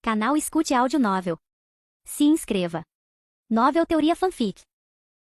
Canal Escute Áudio Novel. Se inscreva. Novel Teoria Fanfic.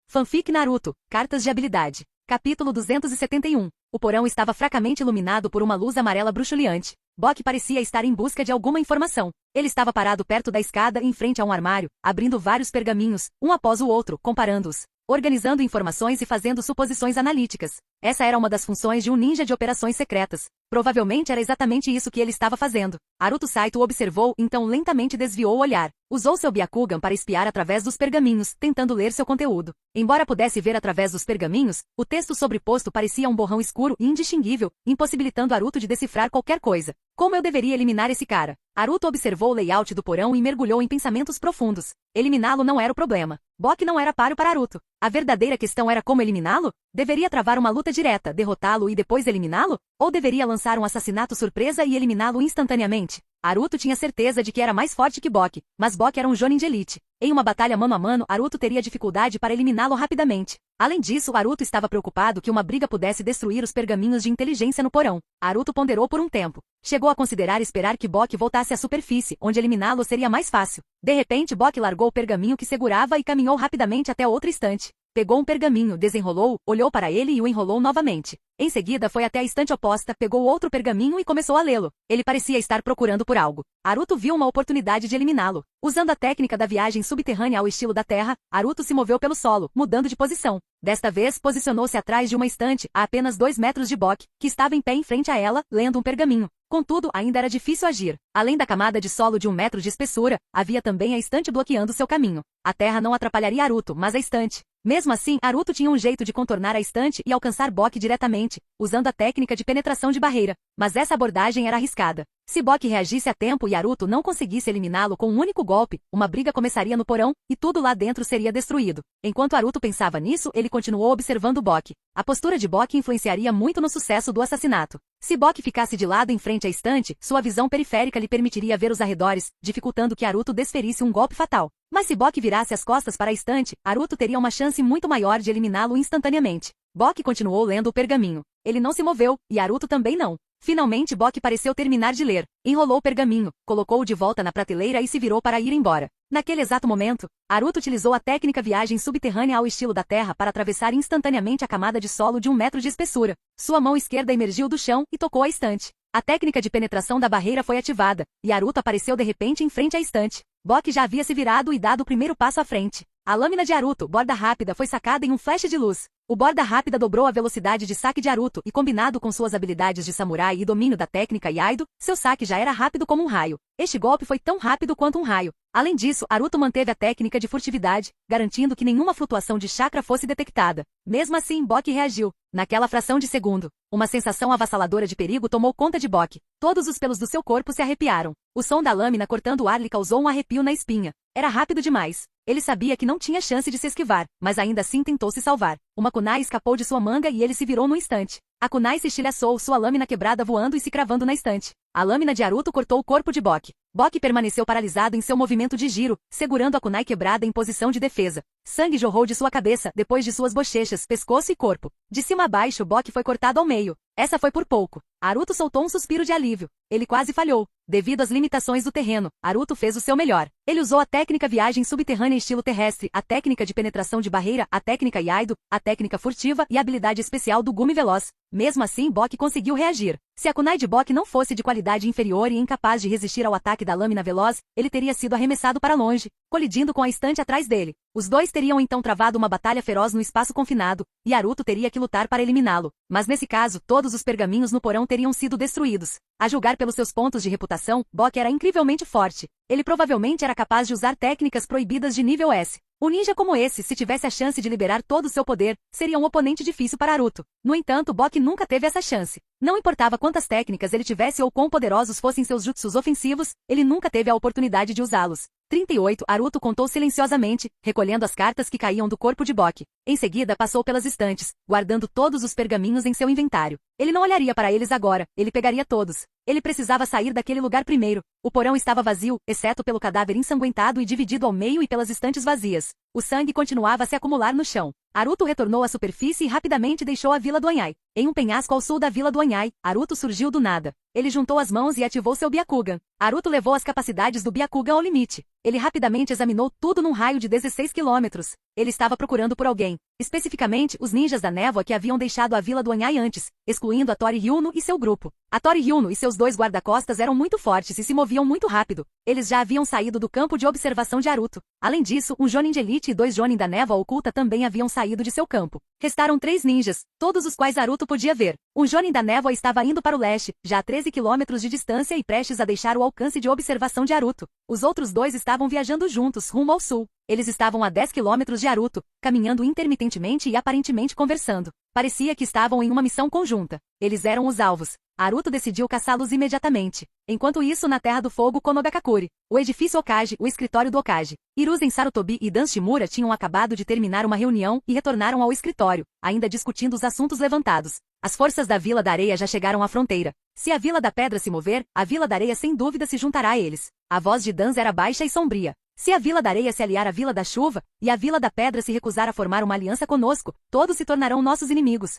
Fanfic Naruto, Cartas de Habilidade. Capítulo 271. O porão estava fracamente iluminado por uma luz amarela bruxuleante. Bok parecia estar em busca de alguma informação. Ele estava parado perto da escada em frente a um armário, abrindo vários pergaminhos, um após o outro, comparando-os, organizando informações e fazendo suposições analíticas. Essa era uma das funções de um ninja de operações secretas. Provavelmente era exatamente isso que ele estava fazendo. Naruto Saito o observou, então lentamente desviou o olhar. Usou seu Byakugan para espiar através dos pergaminhos, tentando ler seu conteúdo. Embora pudesse ver através dos pergaminhos, o texto sobreposto parecia um borrão escuro e indistinguível, impossibilitando Naruto de decifrar qualquer coisa. Como eu deveria eliminar esse cara? Naruto observou o layout do porão e mergulhou em pensamentos profundos. Eliminá-lo não era o problema. Bok não era páreo para Naruto. A verdadeira questão era como eliminá-lo? Deveria travar uma luta direta, derrotá-lo e depois eliminá-lo? Ou deveria lançar um assassinato surpresa e eliminá-lo instantaneamente? Naruto tinha certeza de que era mais forte que Bok, mas Bok era um Jonin de elite. Em uma batalha mano a mano, Naruto teria dificuldade para eliminá-lo rapidamente. Além disso, Naruto estava preocupado que uma briga pudesse destruir os pergaminhos de inteligência no porão. Naruto ponderou por um tempo. Chegou a considerar esperar que Bok voltasse à superfície, onde eliminá-lo seria mais fácil. De repente, Bok largou o pergaminho que segurava e caminhou rapidamente até outra estante. Pegou um pergaminho, desenrolou, olhou para ele e o enrolou novamente. Em seguida foi até a estante oposta, pegou outro pergaminho e começou a lê-lo. Ele parecia estar procurando por algo. Naruto viu uma oportunidade de eliminá-lo. Usando a técnica da viagem subterrânea ao estilo da Terra, Naruto se moveu pelo solo, mudando de posição. Desta vez, posicionou-se atrás de uma estante, a apenas 2 metros de Bok, que estava em pé em frente a ela, lendo um pergaminho. Contudo, ainda era difícil agir. Além da camada de solo de 1 metro de espessura, havia também a estante bloqueando seu caminho. A terra não atrapalharia Naruto, mas a estante. Mesmo assim, Naruto tinha um jeito de contornar a estante e alcançar Bok diretamente, usando a técnica de penetração de barreira. Mas essa abordagem era arriscada. Se Bok reagisse a tempo e Naruto não conseguisse eliminá-lo com um único golpe, uma briga começaria no porão, e tudo lá dentro seria destruído. Enquanto Naruto pensava nisso, ele continuou observando Bok. A postura de Bok influenciaria muito no sucesso do assassinato. Se Bok ficasse de lado em frente à estante, sua visão periférica lhe permitiria ver os arredores, dificultando que Naruto desferisse um golpe fatal. Mas se Bok virasse as costas para a estante, Naruto teria uma chance muito maior de eliminá-lo instantaneamente. Bok continuou lendo o pergaminho. Ele não se moveu, e Naruto também não. Finalmente Bok pareceu terminar de ler. Enrolou o pergaminho, colocou-o de volta na prateleira e se virou para ir embora. Naquele exato momento, Naruto utilizou a técnica viagem subterrânea ao estilo da Terra para atravessar instantaneamente a camada de solo de 1 metro de espessura. Sua mão esquerda emergiu do chão e tocou a estante. A técnica de penetração da barreira foi ativada, e Naruto apareceu de repente em frente à estante. Bok já havia se virado e dado o primeiro passo à frente. A lâmina de Naruto, borda rápida, foi sacada em um flash de luz. O borda rápida dobrou a velocidade de saque de Naruto e, combinado com suas habilidades de samurai e domínio da técnica Iaido, seu saque já era rápido como um raio. Este golpe foi tão rápido quanto um raio. Além disso, Naruto manteve a técnica de furtividade, garantindo que nenhuma flutuação de chakra fosse detectada. Mesmo assim, Bok reagiu. Naquela fração de segundo, uma sensação avassaladora de perigo tomou conta de Bok. Todos os pelos do seu corpo se arrepiaram. O som da lâmina cortando o ar lhe causou um arrepio na espinha. Era rápido demais. Ele sabia que não tinha chance de se esquivar, mas ainda assim tentou se salvar. Uma kunai escapou de sua manga e ele se virou no instante. A kunai se estilhaçou, sua lâmina quebrada voando e se cravando na estante. A lâmina de Naruto cortou o corpo de Bok. Bok permaneceu paralisado em seu movimento de giro, segurando a kunai quebrada em posição de defesa. Sangue jorrou de sua cabeça, depois de suas bochechas, pescoço e corpo. De cima a baixo, Bok foi cortado ao meio. Essa foi por pouco. Naruto soltou um suspiro de alívio. Ele quase falhou. Devido às limitações do terreno, Naruto fez o seu melhor. Ele usou a técnica viagem subterrânea estilo terrestre, a técnica de penetração de barreira, a técnica Iaido, a técnica furtiva e a habilidade especial do Gumi Veloz. Mesmo assim, Bok conseguiu reagir. Se a kunai de Bok não fosse de qualidade inferior e incapaz de resistir ao ataque da lâmina veloz, ele teria sido arremessado para longe, colidindo com a estante atrás dele. Os dois teriam então travado uma batalha feroz no espaço confinado, e Naruto teria que lutar para eliminá-lo. Mas nesse caso, todos os pergaminhos no porão teriam sido destruídos. A julgar pelos seus pontos de reputação, Bok era incrivelmente forte. Ele provavelmente era capaz de usar técnicas proibidas de nível S. Um ninja como esse, se tivesse a chance de liberar todo o seu poder, seria um oponente difícil para Naruto. No entanto, Bok nunca teve essa chance. Não importava quantas técnicas ele tivesse ou quão poderosos fossem seus jutsus ofensivos, ele nunca teve a oportunidade de usá-los. 38. Naruto contou silenciosamente, recolhendo as cartas que caíam do corpo de Bok. Em seguida passou pelas estantes, guardando todos os pergaminhos em seu inventário. Ele não olharia para eles agora, ele pegaria todos. Ele precisava sair daquele lugar primeiro. O porão estava vazio, exceto pelo cadáver ensanguentado e dividido ao meio e pelas estantes vazias. O sangue continuava a se acumular no chão. Haruto retornou à superfície e rapidamente deixou a vila do Anhai. Em um penhasco ao sul da vila do Anhai, Haruto surgiu do nada. Ele juntou as mãos e ativou seu Byakugan. Haruto levou as capacidades do Byakugan ao limite. Ele rapidamente examinou tudo num raio de 16 quilômetros. Ele estava procurando por alguém. Especificamente, os ninjas da névoa que haviam deixado a vila do Anhai antes, excluindo a Tori Hyuno e seu grupo. A Tori Hyuno e seus 2 guarda-costas eram muito fortes e se moviam muito rápido. Eles já haviam saído do campo de observação de Haruto. Além disso, um Jonin de elite e 2 Jonin da névoa oculta também haviam saído de seu campo. Restaram 3 ninjas, todos os quais Haruto podia ver. Um Jonin da névoa estava indo para o leste, já a 13 quilômetros de distância e prestes a deixar o alcance de observação de Haruto. Os outros 2 estavam viajando juntos, rumo ao sul. Eles estavam a 10 quilômetros de Haruto, caminhando intermitentemente e aparentemente conversando. Parecia que estavam em uma missão conjunta. Eles eram os alvos. Haruto decidiu caçá-los imediatamente. Enquanto isso, na Terra do Fogo Konogakakuri, o edifício Okage, o escritório do Okage. Hiruzen Sarutobi e Dan Shimura tinham acabado de terminar uma reunião e retornaram ao escritório, ainda discutindo os assuntos levantados. As forças da Vila da Areia já chegaram à fronteira. Se a Vila da Pedra se mover, a Vila da Areia sem dúvida se juntará a eles. A voz de Dan era baixa e sombria. Se a Vila da Areia se aliar à Vila da Chuva, e a Vila da Pedra se recusar a formar uma aliança conosco, todos se tornarão nossos inimigos.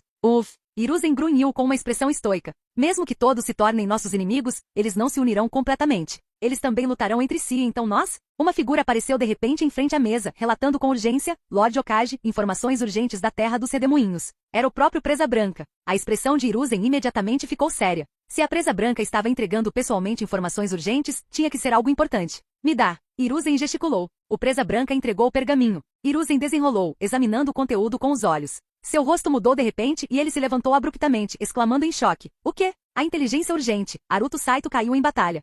Hiruzen grunhiu com uma expressão estoica. Mesmo que todos se tornem nossos inimigos, eles não se unirão completamente. Eles também lutarão entre si, então nós? Uma figura apareceu de repente em frente à mesa, relatando com urgência, Lord Okage, informações urgentes da terra dos redemoinhos. Era o próprio Presa Branca. A expressão de Hiruzen imediatamente ficou séria. Se a Presa Branca estava entregando pessoalmente informações urgentes, tinha que ser algo importante. Me dá. Hiruzen gesticulou. O Presa Branca entregou o pergaminho. Hiruzen desenrolou, examinando o conteúdo com os olhos. Seu rosto mudou de repente e ele se levantou abruptamente, exclamando em choque. O quê? A inteligência urgente. Haruto Saito caiu em batalha.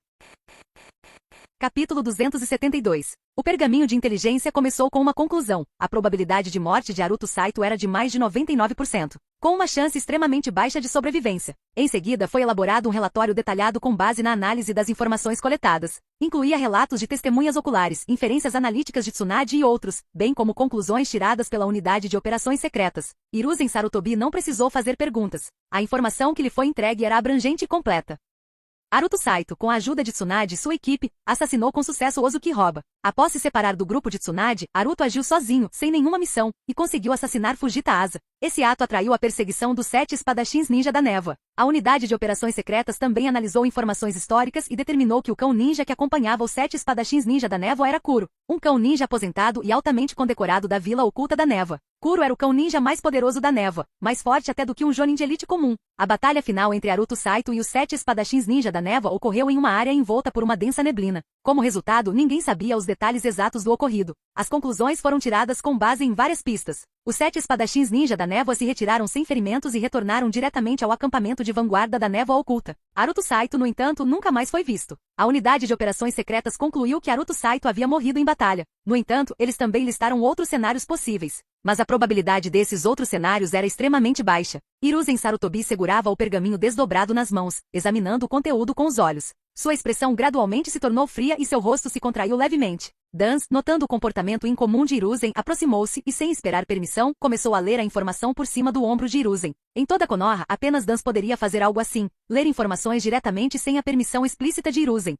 Capítulo 272. O pergaminho de inteligência começou com uma conclusão. A probabilidade de morte de Haruto Saito era de mais de 99%, com uma chance extremamente baixa de sobrevivência. Em seguida foi elaborado um relatório detalhado com base na análise das informações coletadas. Incluía relatos de testemunhas oculares, inferências analíticas de Tsunade e outros, bem como conclusões tiradas pela unidade de operações secretas. Hiruzen Sarutobi não precisou fazer perguntas. A informação que lhe foi entregue era abrangente e completa. Haruto Saito, com a ajuda de Tsunade e sua equipe, assassinou com sucesso Ozuki Roba. Após se separar do grupo de Tsunade, Haruto agiu sozinho, sem nenhuma missão, e conseguiu assassinar Fujita Asa. Esse ato atraiu a perseguição dos 7 espadachins ninja da névoa. A unidade de operações secretas também analisou informações históricas e determinou que o cão ninja que acompanhava os 7 espadachins ninja da névoa era Kuro, um cão ninja aposentado e altamente condecorado da Vila Oculta da Névoa. Kuro era o cão ninja mais poderoso da névoa, mais forte até do que um Jonin de elite comum. A batalha final entre Haruto Saito e os 7 espadachins ninja da névoa ocorreu em uma área envolta por uma densa neblina. Como resultado, ninguém sabia os detalhes exatos do ocorrido. As conclusões foram tiradas com base em várias pistas. Os 7 espadachins ninja da névoa se retiraram sem ferimentos e retornaram diretamente ao acampamento de vanguarda da névoa oculta. Haruto Saito, no entanto, nunca mais foi visto. A unidade de operações secretas concluiu que Haruto Saito havia morrido em batalha. No entanto, eles também listaram outros cenários possíveis. Mas a probabilidade desses outros cenários era extremamente baixa. Hiruzen Sarutobi segurava o pergaminho desdobrado nas mãos, examinando o conteúdo com os olhos. Sua expressão gradualmente se tornou fria e seu rosto se contraiu levemente. Dans, notando o comportamento incomum de Hiruzen, aproximou-se e, sem esperar permissão, começou a ler a informação por cima do ombro de Hiruzen. Em toda Konoha, apenas Dans poderia fazer algo assim, ler informações diretamente sem a permissão explícita de Hiruzen.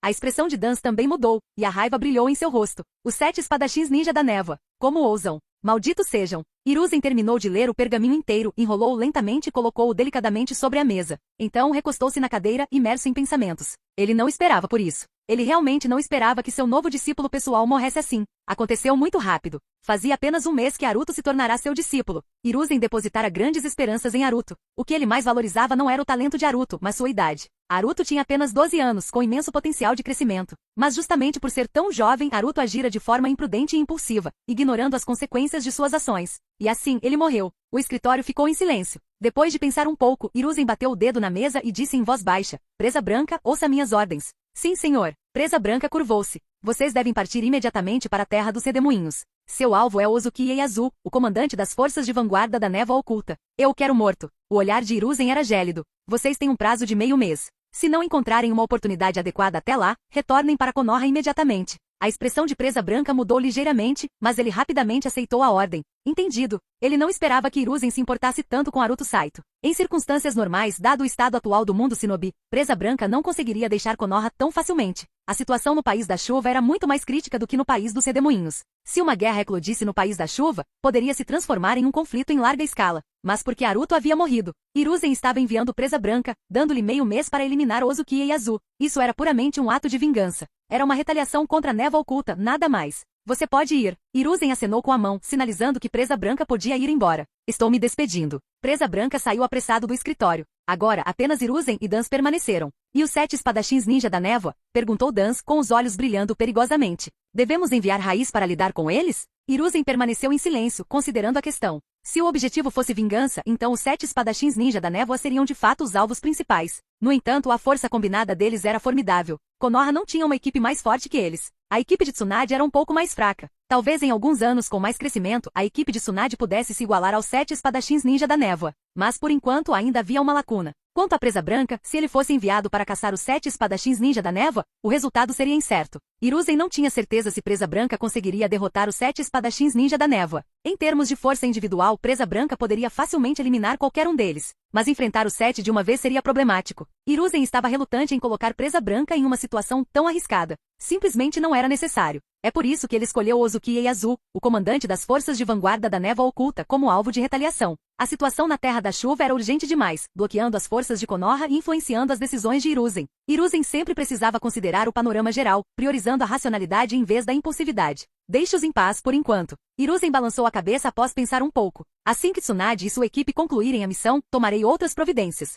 A expressão de Dans também mudou, e a raiva brilhou em seu rosto. Os 7 espadachins ninja da névoa. Como ousam? Malditos sejam! Hiruzen terminou de ler o pergaminho inteiro, enrolou-o lentamente e colocou-o delicadamente sobre a mesa. Então recostou-se na cadeira, imerso em pensamentos. Ele não esperava por isso. Ele realmente não esperava que seu novo discípulo pessoal morresse assim. Aconteceu muito rápido. Fazia apenas um mês que Haruto se tornará seu discípulo. Hiruzen depositara grandes esperanças em Haruto. O que ele mais valorizava não era o talento de Haruto, mas sua idade. Haruto tinha apenas 12 anos, com imenso potencial de crescimento. Mas justamente por ser tão jovem, Haruto agira de forma imprudente e impulsiva, ignorando as consequências de suas ações. E assim, ele morreu. O escritório ficou em silêncio. Depois de pensar um pouco, Hiruzen bateu o dedo na mesa e disse em voz baixa: Presa Branca, ouça minhas ordens. Sim, senhor. Presa Branca curvou-se. Vocês devem partir imediatamente para a terra dos redemoinhos. Seu alvo é Ozuki Ieyasu, o comandante das forças de vanguarda da névoa oculta. Eu o quero morto. O olhar de Hiruzen era gélido. Vocês têm um prazo de meio mês. Se não encontrarem uma oportunidade adequada até lá, retornem para Konoha imediatamente. A expressão de Presa Branca mudou ligeiramente, mas ele rapidamente aceitou a ordem. Entendido. Ele não esperava que Hiruzen se importasse tanto com Haruto Saito. Em circunstâncias normais, dado o estado atual do mundo shinobi, Presa Branca não conseguiria deixar Konoha tão facilmente. A situação no País da Chuva era muito mais crítica do que no País dos Redemoinhos. Se uma guerra eclodisse no País da Chuva, poderia se transformar em um conflito em larga escala. Mas porque Haruto havia morrido, Hiruzen estava enviando Presa Branca, dando-lhe meio mês para eliminar Ozuki Ieyasu. Isso era puramente um ato de vingança. Era uma retaliação contra a névoa oculta, nada mais. Você pode ir. Hiruzen acenou com a mão, sinalizando que Presa Branca podia ir embora. Estou me despedindo. Presa Branca saiu apressado do escritório. Agora, apenas Hiruzen e Dans permaneceram. E os 7 espadachins ninja da névoa? Perguntou Dans, com os olhos brilhando perigosamente. Devemos enviar Raiz para lidar com eles? Hiruzen permaneceu em silêncio, considerando a questão. Se o objetivo fosse vingança, então os 7 espadachins ninja da névoa seriam de fato os alvos principais. No entanto, a força combinada deles era formidável. Konoha não tinha uma equipe mais forte que eles. A equipe de Tsunade era um pouco mais fraca. Talvez em alguns anos com mais crescimento, a equipe de Tsunade pudesse se igualar aos 7 espadachins ninja da névoa. Mas por enquanto ainda havia uma lacuna. Quanto à Presa Branca, se ele fosse enviado para caçar os 7 espadachins ninja da névoa, o resultado seria incerto. Hiruzen não tinha certeza se Presa Branca conseguiria derrotar os 7 espadachins ninja da névoa. Em termos de força individual, Presa Branca poderia facilmente eliminar qualquer um deles. Mas enfrentar os 7 de uma vez seria problemático. Hiruzen estava relutante em colocar Presa Branca em uma situação tão arriscada. Simplesmente não era necessário. É por isso que ele escolheu Ozuki Ieyasu, o comandante das forças de vanguarda da névoa oculta, como alvo de retaliação. A situação na Terra da Chuva era urgente demais, bloqueando as forças de Konoha e influenciando as decisões de Hiruzen. Hiruzen sempre precisava considerar o panorama geral, priorizando a racionalidade em vez da impulsividade. Deixe-os em paz por enquanto. Hiruzen balançou a cabeça após pensar um pouco. Assim que Tsunade e sua equipe concluírem a missão, tomarei outras providências.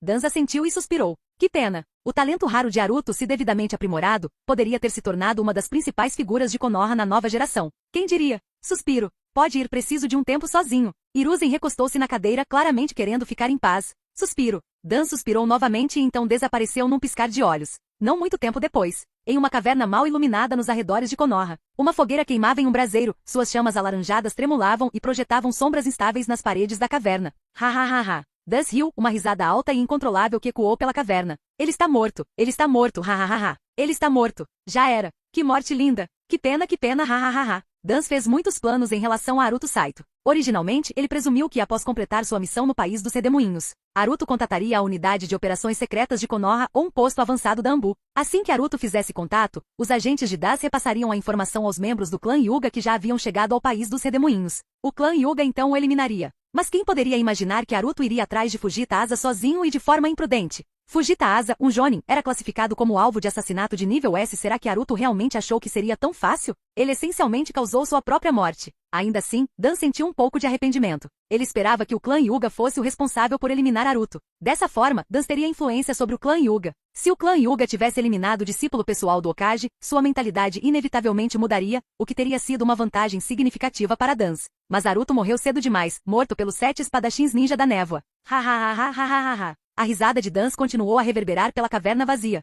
Dans assentiu e suspirou. Que pena. O talento raro de Haruto, se devidamente aprimorado, poderia ter se tornado uma das principais figuras de Konoha na nova geração. Quem diria? Suspiro. Pode ir, preciso de um tempo sozinho. Hiruzen recostou-se na cadeira, claramente querendo ficar em paz. Suspiro. Dan suspirou novamente e então desapareceu num piscar de olhos. Não muito tempo depois, em uma caverna mal iluminada nos arredores de Konoha, uma fogueira queimava em um braseiro, suas chamas alaranjadas tremulavam e projetavam sombras instáveis nas paredes da caverna. Ha ha ha ha. Dans riu, uma risada alta e incontrolável que ecoou pela caverna. Ele está morto, ha ha ha ha. Ele está morto. Já era. Que morte linda. Que pena, ha ha ha ha. Dans fez muitos planos em relação a Haruto Saito. Originalmente, ele presumiu que após completar sua missão no País dos Redemoinhos, Haruto contataria a unidade de operações secretas de Konoha ou um posto avançado da Anbu. Assim que Haruto fizesse contato, os agentes de Das repassariam a informação aos membros do clã Hyuga que já haviam chegado ao País dos Redemoinhos. O clã Hyuga então o eliminaria. Mas quem poderia imaginar que Haruto iria atrás de Fujita Asa sozinho e de forma imprudente? Fujita Asa, um jonin, era classificado como alvo de assassinato de nível S. Será que Haruto realmente achou que seria tão fácil? Ele essencialmente causou sua própria morte. Ainda assim, Dan sentiu um pouco de arrependimento. Ele esperava que o clã Hyuga fosse o responsável por eliminar Haruto. Dessa forma, Dan teria influência sobre o clã Hyuga. Se o clã Hyuga tivesse eliminado o discípulo pessoal do Hokage, sua mentalidade inevitavelmente mudaria, o que teria sido uma vantagem significativa para Dan. Mas Haruto morreu cedo demais, morto pelos 7 espadachins ninja da névoa. Ha ha ha ha ha ha ha. A risada de Dan continuou a reverberar pela caverna vazia.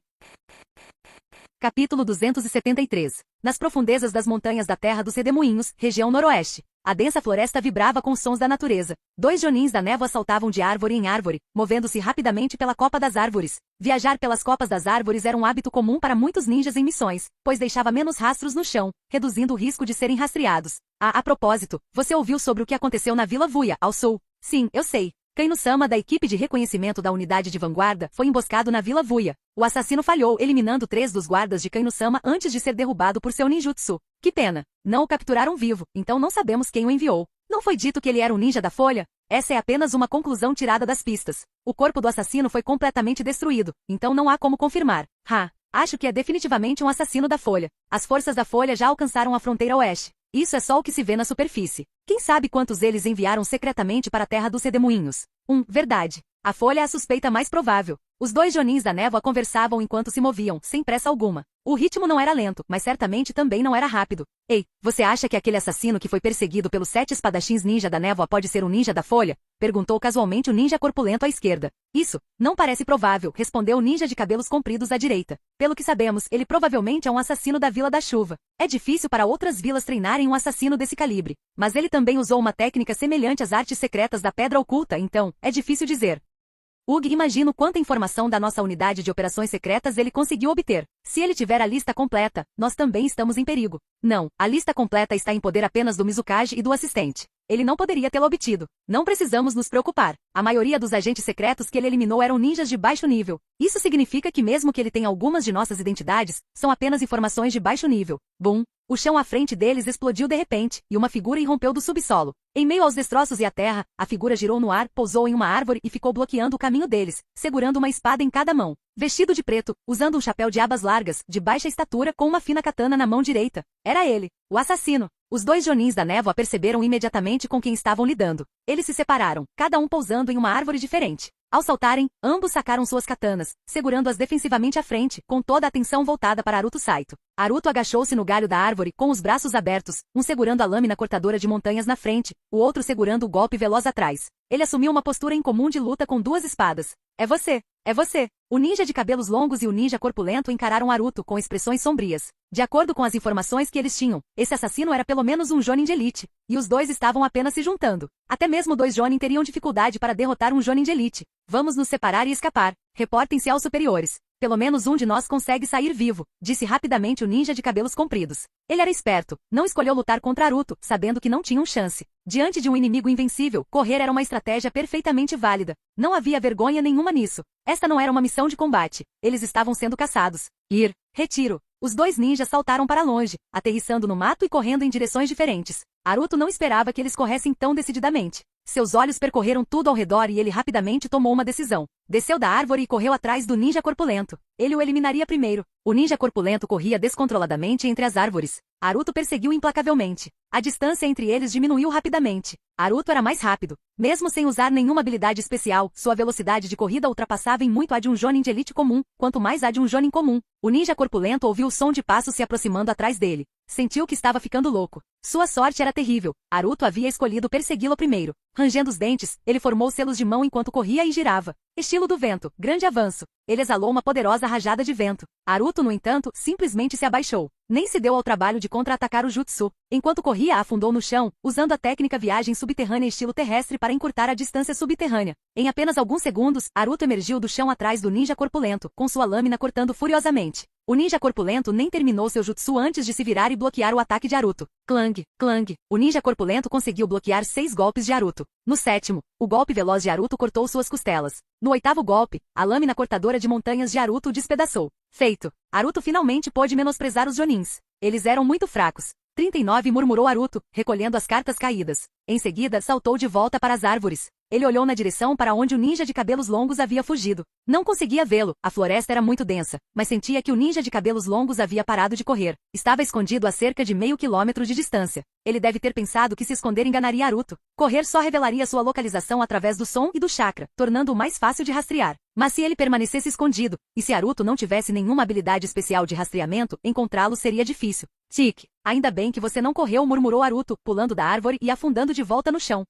Capítulo 273. Nas profundezas das montanhas da Terra dos Redemoinhos, região noroeste, a densa floresta vibrava com os sons da natureza. 2 jonins da névoa saltavam de árvore em árvore, movendo-se rapidamente pela copa das árvores. Viajar pelas copas das árvores era um hábito comum para muitos ninjas em missões, pois deixava menos rastros no chão, reduzindo o risco de serem rastreados. A propósito, você ouviu sobre o que aconteceu na Vila Vuya, ao sul? Sim, eu sei. Kaino-sama da equipe de reconhecimento da unidade de vanguarda foi emboscado na Vila Vuya. O assassino falhou, eliminando 3 dos guardas de Kaino-sama antes de ser derrubado por seu ninjutsu. Que pena. Não o capturaram vivo, então não sabemos quem o enviou. Não foi dito que ele era um ninja da Folha? Essa é apenas uma conclusão tirada das pistas. O corpo do assassino foi completamente destruído, então não há como confirmar. Acho que é definitivamente um assassino da Folha. As forças da Folha já alcançaram a fronteira oeste. Isso é só o que se vê na superfície. Quem sabe quantos eles enviaram secretamente para a Terra dos Redemoinhos? Verdade. A Folha é a suspeita mais provável. Os 2 jonins da névoa conversavam enquanto se moviam, sem pressa alguma. O ritmo não era lento, mas certamente também não era rápido. Ei, você acha que aquele assassino que foi perseguido pelos 7 espadachins ninja da névoa pode ser um ninja da Folha? Perguntou casualmente o ninja corpulento à esquerda. Isso, não parece provável, respondeu o ninja de cabelos compridos à direita. Pelo que sabemos, ele provavelmente é um assassino da Vila da Chuva. É difícil para outras vilas treinarem um assassino desse calibre. Mas ele também usou uma técnica semelhante às artes secretas da Pedra Oculta, então, é difícil dizer. Ugh, imagino quanta informação da nossa unidade de operações secretas ele conseguiu obter. Se ele tiver a lista completa, nós também estamos em perigo. Não, a lista completa está em poder apenas do Mizukage e do assistente. Ele não poderia tê-la obtido. Não precisamos nos preocupar. A maioria dos agentes secretos que ele eliminou eram ninjas de baixo nível. Isso significa que mesmo que ele tenha algumas de nossas identidades, são apenas informações de baixo nível. Boom! O chão à frente deles explodiu de repente, e uma figura irrompeu do subsolo. Em meio aos destroços e à terra, a figura girou no ar, pousou em uma árvore e ficou bloqueando o caminho deles, segurando uma espada em cada mão. Vestido de preto, usando um chapéu de abas largas, de baixa estatura com uma fina katana na mão direita. Era ele, o assassino. Os dois jonins da névoa perceberam imediatamente com quem estavam lidando. Eles se separaram, cada um pousando em uma árvore diferente. Ao saltarem, ambos sacaram suas katanas, segurando-as defensivamente à frente, com toda a atenção voltada para Aruto Saito. Aruto agachou-se no galho da árvore, com os braços abertos, um segurando a lâmina cortadora de montanhas na frente, o outro segurando o golpe veloz atrás. Ele assumiu uma postura incomum de luta com duas espadas. É você! É você! O ninja de cabelos longos e o ninja corpulento encararam Aruto com expressões sombrias. De acordo com as informações que eles tinham, esse assassino era pelo menos um jonin de elite, e os dois estavam apenas se juntando. Até mesmo dois jonin teriam dificuldade para derrotar um jonin de elite. Vamos nos separar e escapar. Reportem-se aos superiores. Pelo menos um de nós consegue sair vivo, disse rapidamente o ninja de cabelos compridos. Ele era esperto, não escolheu lutar contra Aruto, sabendo que não tinham chance. Diante de um inimigo invencível, correr era uma estratégia perfeitamente válida. Não havia vergonha nenhuma nisso. Esta não era uma missão de combate. Eles estavam sendo caçados. Retiro. Os dois ninjas saltaram para longe, aterrissando no mato e correndo em direções diferentes. Aruto não esperava que eles corressem tão decididamente. Seus olhos percorreram tudo ao redor e ele rapidamente tomou uma decisão. Desceu da árvore e correu atrás do ninja corpulento. Ele o eliminaria primeiro. O ninja corpulento corria descontroladamente entre as árvores. Aruto perseguiu implacavelmente. A distância entre eles diminuiu rapidamente. Aruto era mais rápido. Mesmo sem usar nenhuma habilidade especial, sua velocidade de corrida ultrapassava em muito a de um jonin de elite comum, quanto mais a de um jonin comum. O ninja corpulento ouviu o som de passos se aproximando atrás dele. Sentiu que estava ficando louco. Sua sorte era terrível. Aruto havia escolhido persegui-lo primeiro. Rangendo os dentes, ele formou selos de mão enquanto corria e girava. Estilo do vento, grande avanço. Ele exalou uma poderosa rajada de vento. Aruto, no entanto, simplesmente se abaixou. Nem se deu ao trabalho de contra-atacar o jutsu. Enquanto corria, afundou no chão, usando a técnica viagem subterrânea estilo terrestre para encurtar a distância subterrânea. Em apenas alguns segundos, Aruto emergiu do chão atrás do ninja corpulento, com sua lâmina cortando furiosamente. O ninja corpulento nem terminou seu jutsu antes de se virar e bloquear o ataque de Aruto. Clang, clang. O ninja corpulento conseguiu bloquear 6 golpes de Aruto. No 7º, o golpe veloz de Aruto cortou suas costelas. No 8º golpe, a lâmina cortadora de montanhas de Aruto o despedaçou. Feito. Aruto finalmente pôde menosprezar os jonins. Eles eram muito fracos. 39, murmurou Aruto, recolhendo as cartas caídas. Em seguida, saltou de volta para as árvores. Ele olhou na direção para onde o ninja de cabelos longos havia fugido. Não conseguia vê-lo, a floresta era muito densa, mas sentia que o ninja de cabelos longos havia parado de correr. Estava escondido a cerca de meio quilômetro de distância. Ele deve ter pensado que se esconder enganaria Aruto. Correr só revelaria sua localização através do som e do chakra, tornando-o mais fácil de rastrear. Mas se ele permanecesse escondido, e se Aruto não tivesse nenhuma habilidade especial de rastreamento, encontrá-lo seria difícil. Tique, ainda bem que você não correu, murmurou Aruto, pulando da árvore e afundando de volta no chão.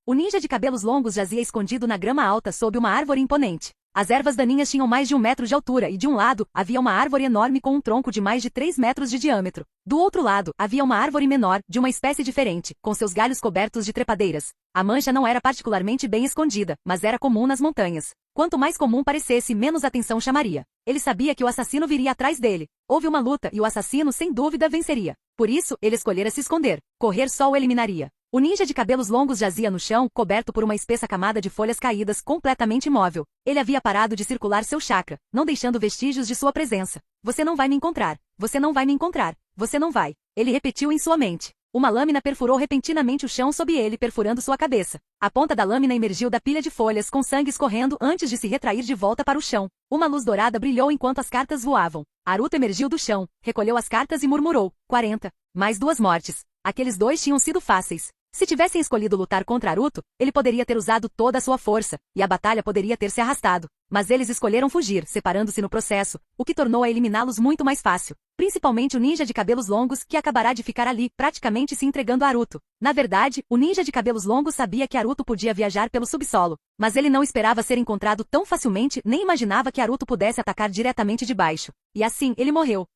O ninja de cabelos longos jazia escondido na grama alta sob uma árvore imponente. As ervas daninhas tinham mais de 1 metro de altura e de um lado, havia uma árvore enorme com um tronco de mais de 3 metros de diâmetro. Do outro lado, havia uma árvore menor, de uma espécie diferente, com seus galhos cobertos de trepadeiras. A mancha não era particularmente bem escondida, mas era comum nas montanhas. Quanto mais comum parecesse, menos atenção chamaria. Ele sabia que o assassino viria atrás dele. Houve uma luta e o assassino sem dúvida venceria. Por isso, ele escolhera se esconder. Correr só o eliminaria. O ninja de cabelos longos jazia no chão, coberto por uma espessa camada de folhas caídas, completamente imóvel. Ele havia parado de circular seu chakra, não deixando vestígios de sua presença. Você não vai me encontrar. Você não vai me encontrar. Você não vai. Ele repetiu em sua mente. Uma lâmina perfurou repentinamente o chão sob ele, perfurando sua cabeça. A ponta da lâmina emergiu da pilha de folhas com sangue escorrendo antes de se retrair de volta para o chão. Uma luz dourada brilhou enquanto as cartas voavam. Aruto emergiu do chão, recolheu as cartas e murmurou. 40. Mais 2 mortes. Aqueles 2 tinham sido fáceis. Se tivessem escolhido lutar contra Aruto, ele poderia ter usado toda a sua força, e a batalha poderia ter se arrastado. Mas eles escolheram fugir, separando-se no processo, o que tornou a eliminá-los muito mais fácil. Principalmente o ninja de cabelos longos, que acabará de ficar ali, praticamente se entregando a Aruto. Na verdade, o ninja de cabelos longos sabia que Aruto podia viajar pelo subsolo, mas ele não esperava ser encontrado tão facilmente, nem imaginava que Aruto pudesse atacar diretamente de baixo. E assim, ele morreu.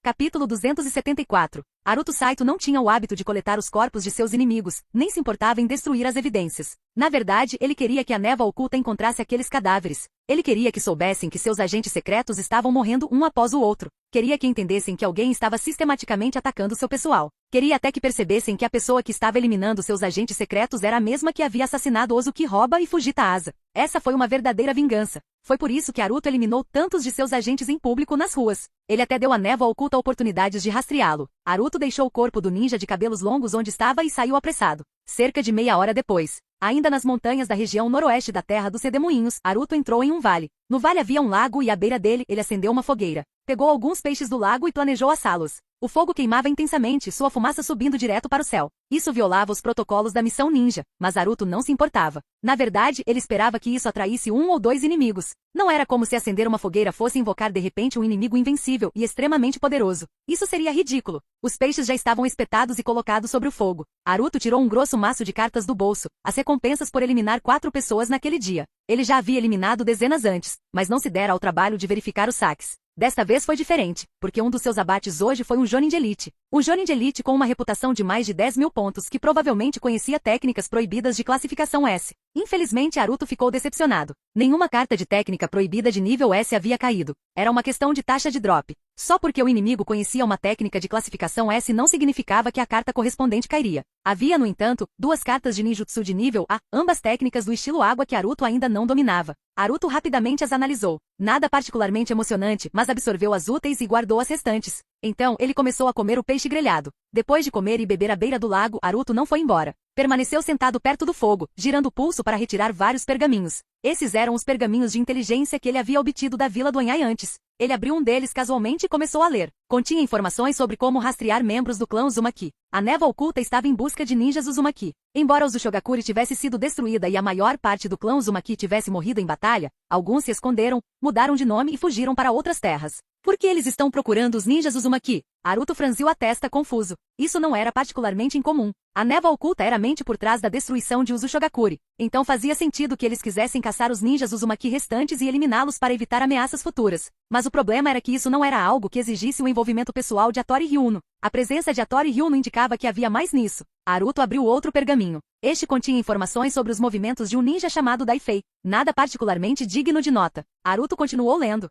Capítulo 274. Naruto Saito não tinha o hábito de coletar os corpos de seus inimigos, nem se importava em destruir as evidências. Na verdade, ele queria que a névoa oculta encontrasse aqueles cadáveres. Ele queria que soubessem que seus agentes secretos estavam morrendo um após o outro. Queria que entendessem que alguém estava sistematicamente atacando seu pessoal. Queria até que percebessem que a pessoa que estava eliminando seus agentes secretos era a mesma que havia assassinado Ozuki Roba e Fujita Asa. Essa foi uma verdadeira vingança. Foi por isso que Naruto eliminou tantos de seus agentes em público nas ruas. Ele até deu à névoa oculta oportunidades de rastreá-lo. Naruto deixou o corpo do ninja de cabelos longos onde estava e saiu apressado. Cerca de meia hora depois, ainda nas montanhas da região noroeste da terra dos Redemoinhos, Naruto entrou em um vale. No vale havia um lago e à beira dele ele acendeu uma fogueira. Pegou alguns peixes do lago e planejou assá-los. O fogo queimava intensamente, sua fumaça subindo direto para o céu. Isso violava os protocolos da missão ninja, mas Naruto não se importava. Na verdade, ele esperava que isso atraísse um ou dois inimigos. Não era como se acender uma fogueira fosse invocar de repente um inimigo invencível e extremamente poderoso. Isso seria ridículo. Os peixes já estavam espetados e colocados sobre o fogo. Naruto tirou um grosso maço de cartas do bolso, as recompensas por eliminar 4 pessoas naquele dia. Ele já havia eliminado dezenas antes, mas não se dera ao trabalho de verificar os saques. Desta vez foi diferente, porque um dos seus abates hoje foi um Jonin de Elite. Um Jonin de Elite com uma reputação de mais de 10.000 pontos que provavelmente conhecia técnicas proibidas de classificação S. Infelizmente Naruto ficou decepcionado. Nenhuma carta de técnica proibida de nível S havia caído. Era uma questão de taxa de drop. Só porque o inimigo conhecia uma técnica de classificação S não significava que a carta correspondente cairia. Havia, no entanto, 2 cartas de ninjutsu de nível A, ambas técnicas do estilo água que Naruto ainda não dominava. Naruto rapidamente as analisou. Nada particularmente emocionante, mas absorveu as úteis e guardou as restantes. Então, ele começou a comer o peixe grelhado. Depois de comer e beber à beira do lago, Naruto não foi embora. Permaneceu sentado perto do fogo, girando o pulso para retirar vários pergaminhos. Esses eram os pergaminhos de inteligência que ele havia obtido da vila do Anhai antes. Ele abriu um deles casualmente e começou a ler. Continha informações sobre como rastrear membros do clã Uzumaki. A névoa oculta estava em busca de ninjas Uzumaki. Embora Uzushogakure tivesse sido destruída e a maior parte do clã Uzumaki tivesse morrido em batalha, alguns se esconderam, mudaram de nome e fugiram para outras terras. Por que eles estão procurando os ninjas Uzumaki? Naruto franziu a testa confuso. Isso não era particularmente incomum. A névoa oculta era a mente por trás da destruição de Uzushogakure. Então fazia sentido que eles quisessem caçar os ninjas Uzumaki restantes e eliminá-los para evitar ameaças futuras. Mas o problema era que isso não era algo que exigisse o envolvimento pessoal de Hattori Ryuno. A presença de Hattori Ryuno indicava que havia mais nisso. Naruto abriu outro pergaminho. Este continha informações sobre os movimentos de um ninja chamado Daifei. Nada particularmente digno de nota. Naruto continuou lendo.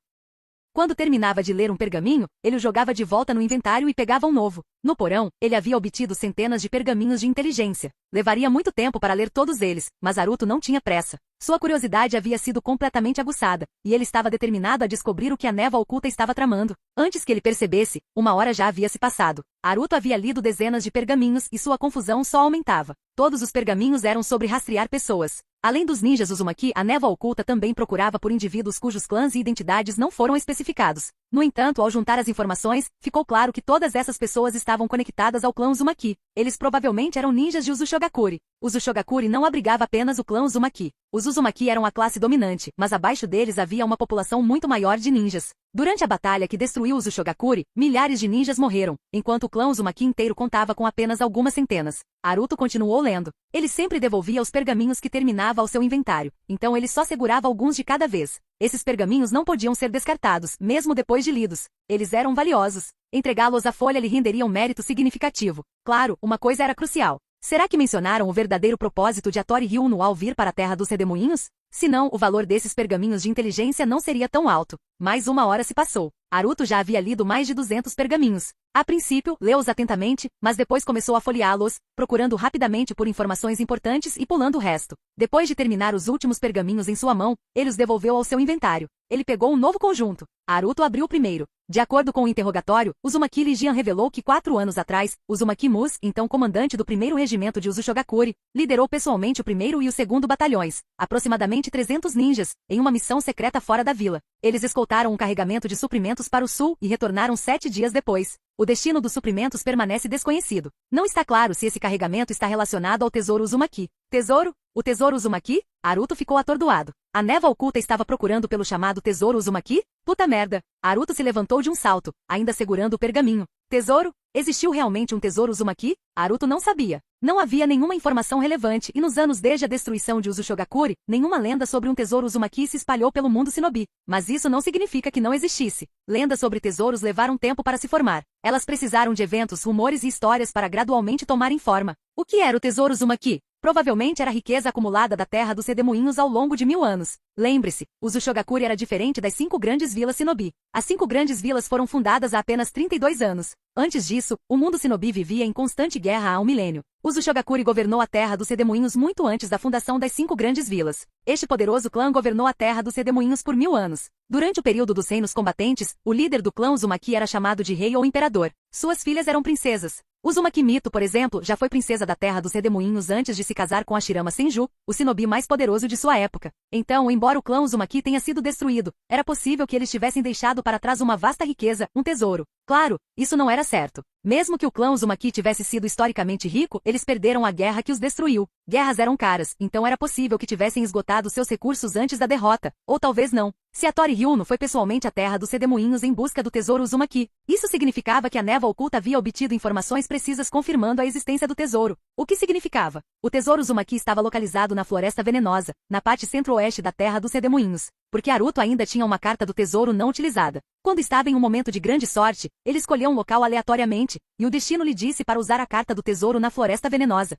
Quando terminava de ler um pergaminho, ele o jogava de volta no inventário e pegava um novo. No porão, ele havia obtido centenas de pergaminhos de inteligência. Levaria muito tempo para ler todos eles, mas Naruto não tinha pressa. Sua curiosidade havia sido completamente aguçada, e ele estava determinado a descobrir o que a névoa oculta estava tramando. Antes que ele percebesse, 1 hora já havia se passado. Naruto havia lido dezenas de pergaminhos e sua confusão só aumentava. Todos os pergaminhos eram sobre rastrear pessoas. Além dos ninjas Uzumaki, a névoa oculta também procurava por indivíduos cujos clãs e identidades não foram especificados. No entanto, ao juntar as informações, ficou claro que todas essas pessoas estavam conectadas ao clã Uzumaki. Eles provavelmente eram ninjas de Uzushogakure. Uzushogakure não abrigava apenas o clã Uzumaki. Os Uzumaki eram a classe dominante, mas abaixo deles havia uma população muito maior de ninjas. Durante a batalha que destruiu Uzushogakure, milhares de ninjas morreram, enquanto o clã Uzumaki inteiro contava com apenas algumas centenas. Naruto continuou lendo. Ele sempre devolvia os pergaminhos que terminava ao seu inventário, então ele só segurava alguns de cada vez. Esses pergaminhos não podiam ser descartados, mesmo depois de lidos. Eles eram valiosos. Entregá-los à folha lhe renderia um mérito significativo. Claro, uma coisa era crucial. Será que mencionaram o verdadeiro propósito de Hattori Ryuno ao vir para a terra dos Redemoinhos? Se não, o valor desses pergaminhos de inteligência não seria tão alto. Mais 1 hora se passou. Naruto já havia lido mais de 200 pergaminhos. A princípio, leu-os atentamente, mas depois começou a folheá-los, procurando rapidamente por informações importantes e pulando o resto. Depois de terminar os últimos pergaminhos em sua mão, ele os devolveu ao seu inventário. Ele pegou um novo conjunto. Naruto abriu o primeiro. De acordo com o interrogatório, Uzumaki Lijian revelou que 4 anos atrás, Uzumaki Mus, então comandante do 1º regimento de Uzushogakure, liderou pessoalmente o 1º e o 2º batalhões, aproximadamente 300 ninjas, em uma missão secreta fora da vila. Eles escoltaram um carregamento de suprimentos para o sul e retornaram 7 dias depois. O destino dos suprimentos permanece desconhecido. Não está claro se esse carregamento está relacionado ao tesouro Uzumaki. Tesouro? O tesouro Uzumaki? Naruto ficou atordoado. A névoa oculta estava procurando pelo chamado tesouro Uzumaki? Puta merda! Naruto se levantou de um salto, ainda segurando o pergaminho. Tesouro? Existiu realmente um tesouro Uzumaki? Naruto não sabia. Não havia nenhuma informação relevante e nos anos desde a destruição de Uzushogakure, nenhuma lenda sobre um tesouro Uzumaki se espalhou pelo mundo shinobi. Mas isso não significa que não existisse. Lendas sobre tesouros levaram tempo para se formar. Elas precisaram de eventos, rumores e histórias para gradualmente tomarem forma. O que era o tesouro Uzumaki? Provavelmente era a riqueza acumulada da terra dos redemoinhos ao longo de 1000 anos. Lembre-se, Uzushogakure era diferente das 5 grandes vilas shinobi. As 5 grandes vilas foram fundadas há apenas 32 anos. Antes disso, o mundo shinobi vivia em constante guerra há um milênio. Uzushogakure governou a terra dos redemoinhos muito antes da fundação das 5 grandes vilas. Este poderoso clã governou a terra dos redemoinhos por 1000 anos. Durante o período dos reinos combatentes, o líder do clã Uzumaki era chamado de rei ou imperador. Suas filhas eram princesas. Uzumaki Mito, por exemplo, já foi princesa da terra dos redemoinhos antes de se casar com a Shirama Senju, o shinobi mais poderoso de sua época. Então, embora o clã Uzumaki tenha sido destruído, era possível que eles tivessem deixado para trás uma vasta riqueza, um tesouro. Claro, isso não era certo. Mesmo que o clã Uzumaki tivesse sido historicamente rico, eles perderam a guerra que os destruiu. Guerras eram caras, então era possível que tivessem esgotado seus recursos antes da derrota, ou talvez não. Se a Tori Hyuno foi pessoalmente à terra dos redemoinhos em busca do tesouro Uzumaki, isso significava que a névoa oculta havia obtido informações precisas confirmando a existência do tesouro. O que significava? O tesouro Uzumaki estava localizado na Floresta Venenosa, na parte centro-oeste da terra dos redemoinhos, porque Naruto ainda tinha uma carta do tesouro não utilizada. Quando estava em um momento de grande sorte, ele escolheu um local aleatoriamente, e o destino lhe disse para usar a carta do tesouro na Floresta Venenosa.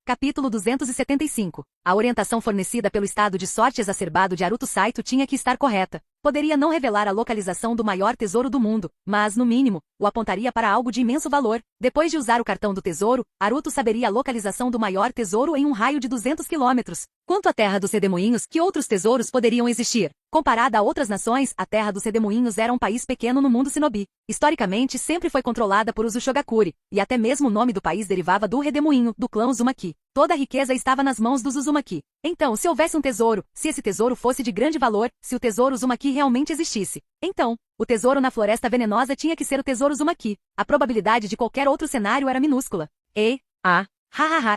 Capítulo 275. A orientação fornecida pelo estado de sorte exacerbado de Naruto Saito tinha que estar correta. Poderia não revelar a localização do maior tesouro do mundo, mas, no mínimo, o apontaria para algo de imenso valor. Depois de usar o cartão do tesouro, Naruto saberia a localização do maior tesouro em um raio de 200 quilômetros. Quanto à Terra dos Redemoinhos, que outros tesouros poderiam existir? Comparada a outras nações, a Terra dos Redemoinhos era um país pequeno no mundo shinobi. Historicamente, sempre foi controlada por Uzushogakure, e até mesmo o nome do país derivava do redemoinho, do clã Uzumaki. Toda a riqueza estava nas mãos dos Uzumaki. Então, se houvesse um tesouro, se esse tesouro fosse de grande valor, se o tesouro Uzumaki realmente existisse, então, o tesouro na Floresta Venenosa tinha que ser o tesouro Uzumaki. A probabilidade de qualquer outro cenário era minúscula.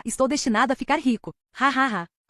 Estou destinado a ficar rico.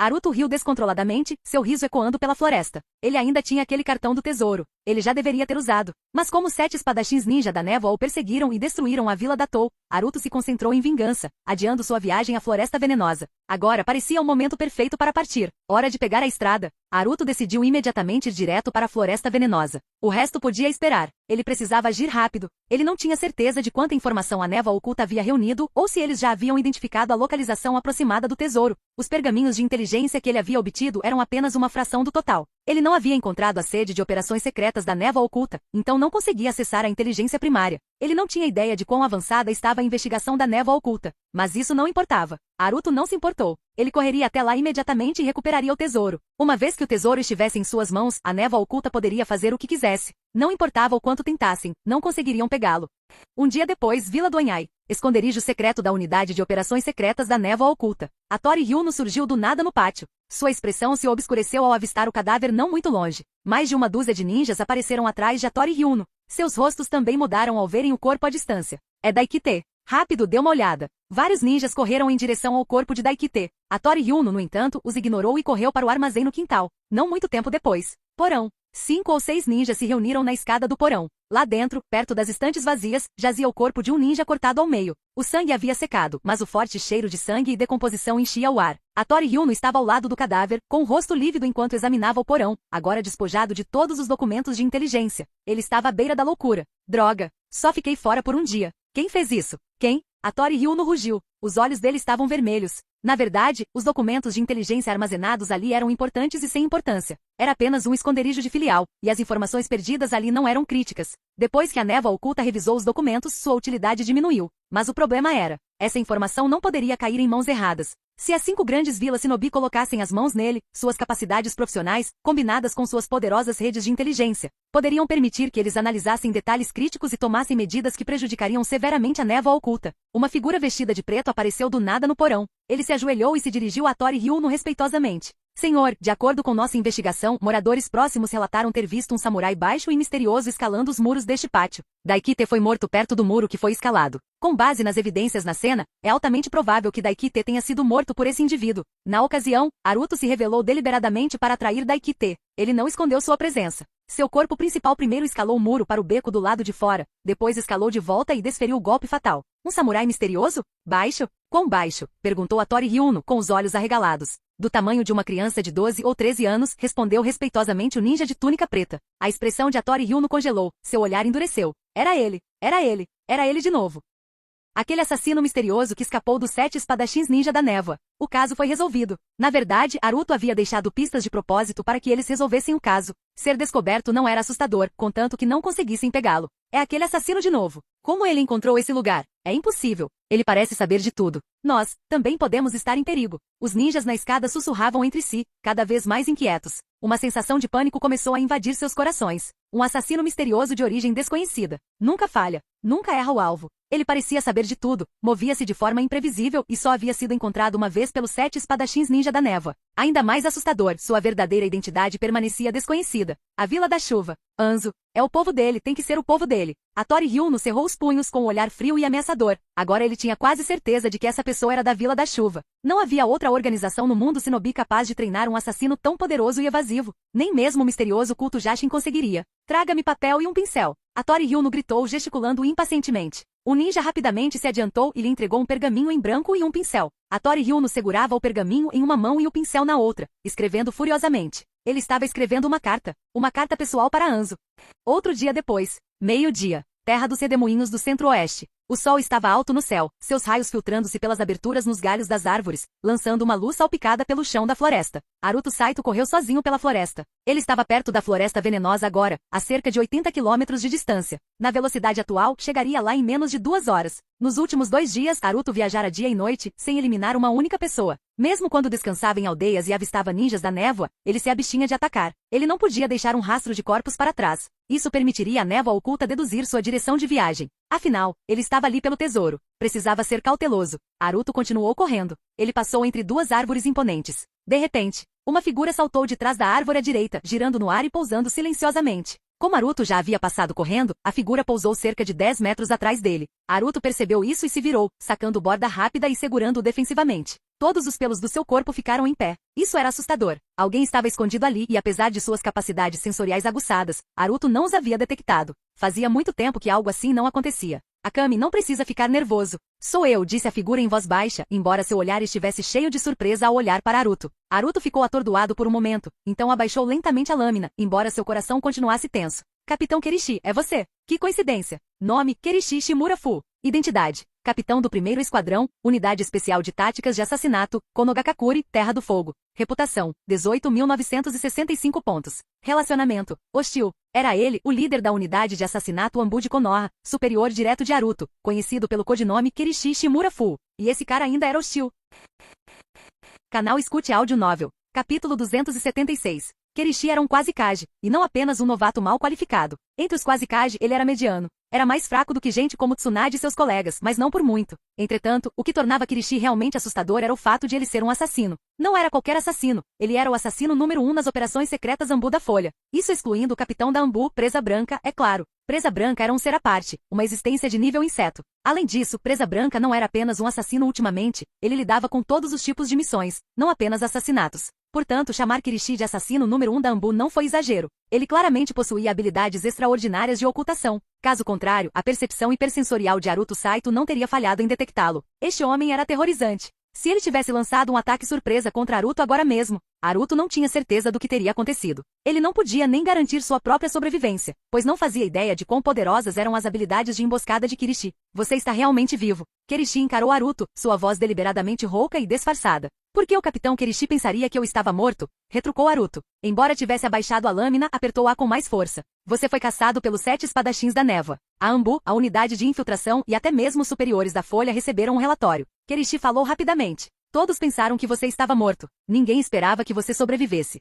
Naruto riu descontroladamente, seu riso ecoando pela floresta. Ele ainda tinha aquele cartão do tesouro. Ele já deveria ter usado. Mas como 7 espadachins ninja da névoa o perseguiram e destruíram a vila da Tou, Naruto se concentrou em vingança, adiando sua viagem à Floresta Venenosa. Agora parecia o momento perfeito para partir. Hora de pegar a estrada. Naruto decidiu imediatamente ir direto para a Floresta Venenosa. O resto podia esperar. Ele precisava agir rápido. Ele não tinha certeza de quanta informação a névoa oculta havia reunido ou se eles já haviam identificado a localização aproximada do tesouro. Os pergaminhos de inteligência que ele havia obtido eram apenas uma fração do total. Ele não havia encontrado a sede de operações secretas da névoa oculta, então não conseguia acessar a inteligência primária. Ele não tinha ideia de quão avançada estava a investigação da névoa oculta, mas isso não importava. Naruto não se importou. Ele correria até lá imediatamente e recuperaria o tesouro. Uma vez que o tesouro estivesse em suas mãos, a névoa oculta poderia fazer o que quisesse. Não importava o quanto tentassem, não conseguiriam pegá-lo. Um dia depois, Vila do Anhai, esconderijo secreto da unidade de operações secretas da névoa oculta. A Tori Hyuno surgiu do nada no pátio. Sua expressão se obscureceu ao avistar o cadáver não muito longe. Mais de uma dúzia de ninjas apareceram atrás de a Tori Hyuno. Seus rostos também mudaram ao verem o corpo à distância. É Daikite. Rápido, deu uma olhada. Vários ninjas correram em direção ao corpo de Daikite. A Tori Hyuno, no entanto, os ignorou e correu para o armazém no quintal. Não muito tempo depois. Porão. 5 ou 6 ninjas se reuniram na escada do porão. Lá dentro, perto das estantes vazias, jazia o corpo de um ninja cortado ao meio. O sangue havia secado, mas o forte cheiro de sangue e decomposição enchia o ar. A Tori Hyuno estava ao lado do cadáver, com o rosto lívido enquanto examinava o porão, agora despojado de todos os documentos de inteligência. Ele estava à beira da loucura. Droga! Só fiquei fora por um dia. Quem fez isso? Quem? A Tori Hyuno rugiu. Os olhos dele estavam vermelhos. Na verdade, os documentos de inteligência armazenados ali eram importantes e sem importância. Era apenas um esconderijo de filial, e as informações perdidas ali não eram críticas. Depois que a névoa oculta revisou os documentos, sua utilidade diminuiu. Mas o problema era, essa informação não poderia cair em mãos erradas. Se as 5 grandes vilas shinobi colocassem as mãos nele, suas capacidades profissionais, combinadas com suas poderosas redes de inteligência, poderiam permitir que eles analisassem detalhes críticos e tomassem medidas que prejudicariam severamente a névoa oculta. Uma figura vestida de preto apareceu do nada no porão. Ele se ajoelhou e se dirigiu a Tori Hyuno respeitosamente. Senhor, de acordo com nossa investigação, moradores próximos relataram ter visto um samurai baixo e misterioso escalando os muros deste pátio. Daikite foi morto perto do muro que foi escalado. Com base nas evidências na cena, é altamente provável que Daikite tenha sido morto por esse indivíduo. Na ocasião, Naruto se revelou deliberadamente para atrair Daikite. Ele não escondeu sua presença. Seu corpo principal primeiro escalou o muro para o beco do lado de fora, depois escalou de volta e desferiu o golpe fatal. Um samurai misterioso? Baixo? Quão baixo? Perguntou a Tori Ryuno com os olhos arregalados. Do tamanho de uma criança de 12 ou 13 anos, respondeu respeitosamente o ninja de túnica preta. A expressão de Tori Ryuno congelou, seu olhar endureceu. Era ele, era ele, era ele de novo. Aquele assassino misterioso que escapou dos 7 espadachins ninja da névoa. O caso foi resolvido. Na verdade, Naruto havia deixado pistas de propósito para que eles resolvessem o caso. Ser descoberto não era assustador, contanto que não conseguissem pegá-lo. É aquele assassino de novo. Como ele encontrou esse lugar? É impossível. Ele parece saber de tudo. Nós, também podemos estar em perigo. Os ninjas na escada sussurravam entre si, cada vez mais inquietos. Uma sensação de pânico começou a invadir seus corações. Um assassino misterioso de origem desconhecida. Nunca falha. Nunca erra o alvo. Ele parecia saber de tudo, movia-se de forma imprevisível e só havia sido encontrado uma vez pelos 7 espadachins ninja da névoa. Ainda mais assustador, sua verdadeira identidade permanecia desconhecida. A Vila da Chuva. Anzo. É o povo dele, tem que ser o povo dele. A Tori Ryuno cerrou os punhos com um olhar frio e ameaçador. Agora ele tinha quase certeza de que essa pessoa era da Vila da Chuva. Não havia outra organização no mundo Shinobi capaz de treinar um assassino tão poderoso e evasivo. Nem mesmo o misterioso culto Jashin conseguiria. Traga-me papel e um pincel. A Tori Ryuno gritou, gesticulando impacientemente. O ninja rapidamente se adiantou e lhe entregou um pergaminho em branco e um pincel. A Tori Ryuno segurava o pergaminho em uma mão e o pincel na outra, escrevendo furiosamente. Ele estava escrevendo uma carta pessoal para Anzo. Outro dia depois, meio-dia, terra dos redemoinhos do centro-oeste. O sol estava alto no céu, seus raios filtrando-se pelas aberturas nos galhos das árvores, lançando uma luz salpicada pelo chão da floresta. Naruto Saito correu sozinho pela floresta. Ele estava perto da floresta venenosa agora, a cerca de 80 quilômetros de distância. Na velocidade atual, chegaria lá em menos de 2 horas. Nos últimos 2 dias, Naruto viajara dia e noite, sem eliminar uma única pessoa. Mesmo quando descansava em aldeias e avistava ninjas da névoa, ele se abstinha de atacar. Ele não podia deixar um rastro de corpos para trás. Isso permitiria à névoa oculta deduzir sua direção de viagem. Afinal, ele estava ali pelo tesouro. Precisava ser cauteloso. Naruto continuou correndo. Ele passou entre 2 árvores imponentes. De repente, uma figura saltou de trás da árvore à direita, girando no ar e pousando silenciosamente. Como Naruto já havia passado correndo, a figura pousou cerca de 10 metros atrás dele. Naruto percebeu isso e se virou, sacando borda rápida e segurando-o defensivamente. Todos os pelos do seu corpo ficaram em pé. Isso era assustador. Alguém estava escondido ali e apesar de suas capacidades sensoriais aguçadas, Naruto não os havia detectado. Fazia muito tempo que algo assim não acontecia. Akame não precisa ficar nervoso. Sou eu, disse a figura em voz baixa, embora seu olhar estivesse cheio de surpresa ao olhar para Naruto. Naruto ficou atordoado por um momento, então abaixou lentamente a lâmina, embora seu coração continuasse tenso. Capitão Kirishi, é você. Que coincidência. Nome, Kirishi Shimura Fu. Identidade. Capitão do 1º Esquadrão, Unidade Especial de Táticas de Assassinato, Konogakakuri, Terra do Fogo. Reputação, 18.965 pontos. Relacionamento, hostil. Era ele, o líder da unidade de assassinato Anbu de Konoha, superior direto de Naruto, conhecido pelo codinome Kirishi Shimura Fu. E esse cara ainda era hostil. Canal Escute Áudio Novel. Capítulo 276. Kirishi era um quase-kage, e não apenas um novato mal qualificado. Entre os quase-kage ele era mediano. Era mais fraco do que gente como Tsunade e seus colegas, mas não por muito. Entretanto, o que tornava Kirishi realmente assustador era o fato de ele ser um assassino. Não era qualquer assassino, ele era o assassino número 1 nas operações secretas Anbu da Folha. Isso excluindo o capitão da Anbu, Presa Branca, é claro. Presa Branca era um ser à parte, uma existência de nível inseto. Além disso, Presa Branca não era apenas um assassino ultimamente, ele lidava com todos os tipos de missões, não apenas assassinatos. Portanto, chamar Kirishi de assassino número 1 da Anbu não foi exagero. Ele claramente possuía habilidades extraordinárias de ocultação. Caso contrário, a percepção hipersensorial de Naruto Saito não teria falhado em detectá-lo. Este homem era aterrorizante. Se ele tivesse lançado um ataque surpresa contra Naruto agora mesmo, Naruto não tinha certeza do que teria acontecido. Ele não podia nem garantir sua própria sobrevivência, pois não fazia ideia de quão poderosas eram as habilidades de emboscada de Kirishi. Você está realmente vivo. Kirishi encarou Naruto, sua voz deliberadamente rouca e disfarçada. Por que o capitão Kirishi pensaria que eu estava morto? Retrucou Naruto. Embora tivesse abaixado a lâmina, apertou-a com mais força. Você foi caçado pelos 7 espadachins da névoa. A Anbu, a unidade de infiltração e até mesmo os superiores da Folha receberam um relatório. Kirishi falou rapidamente. Todos pensaram que você estava morto. Ninguém esperava que você sobrevivesse.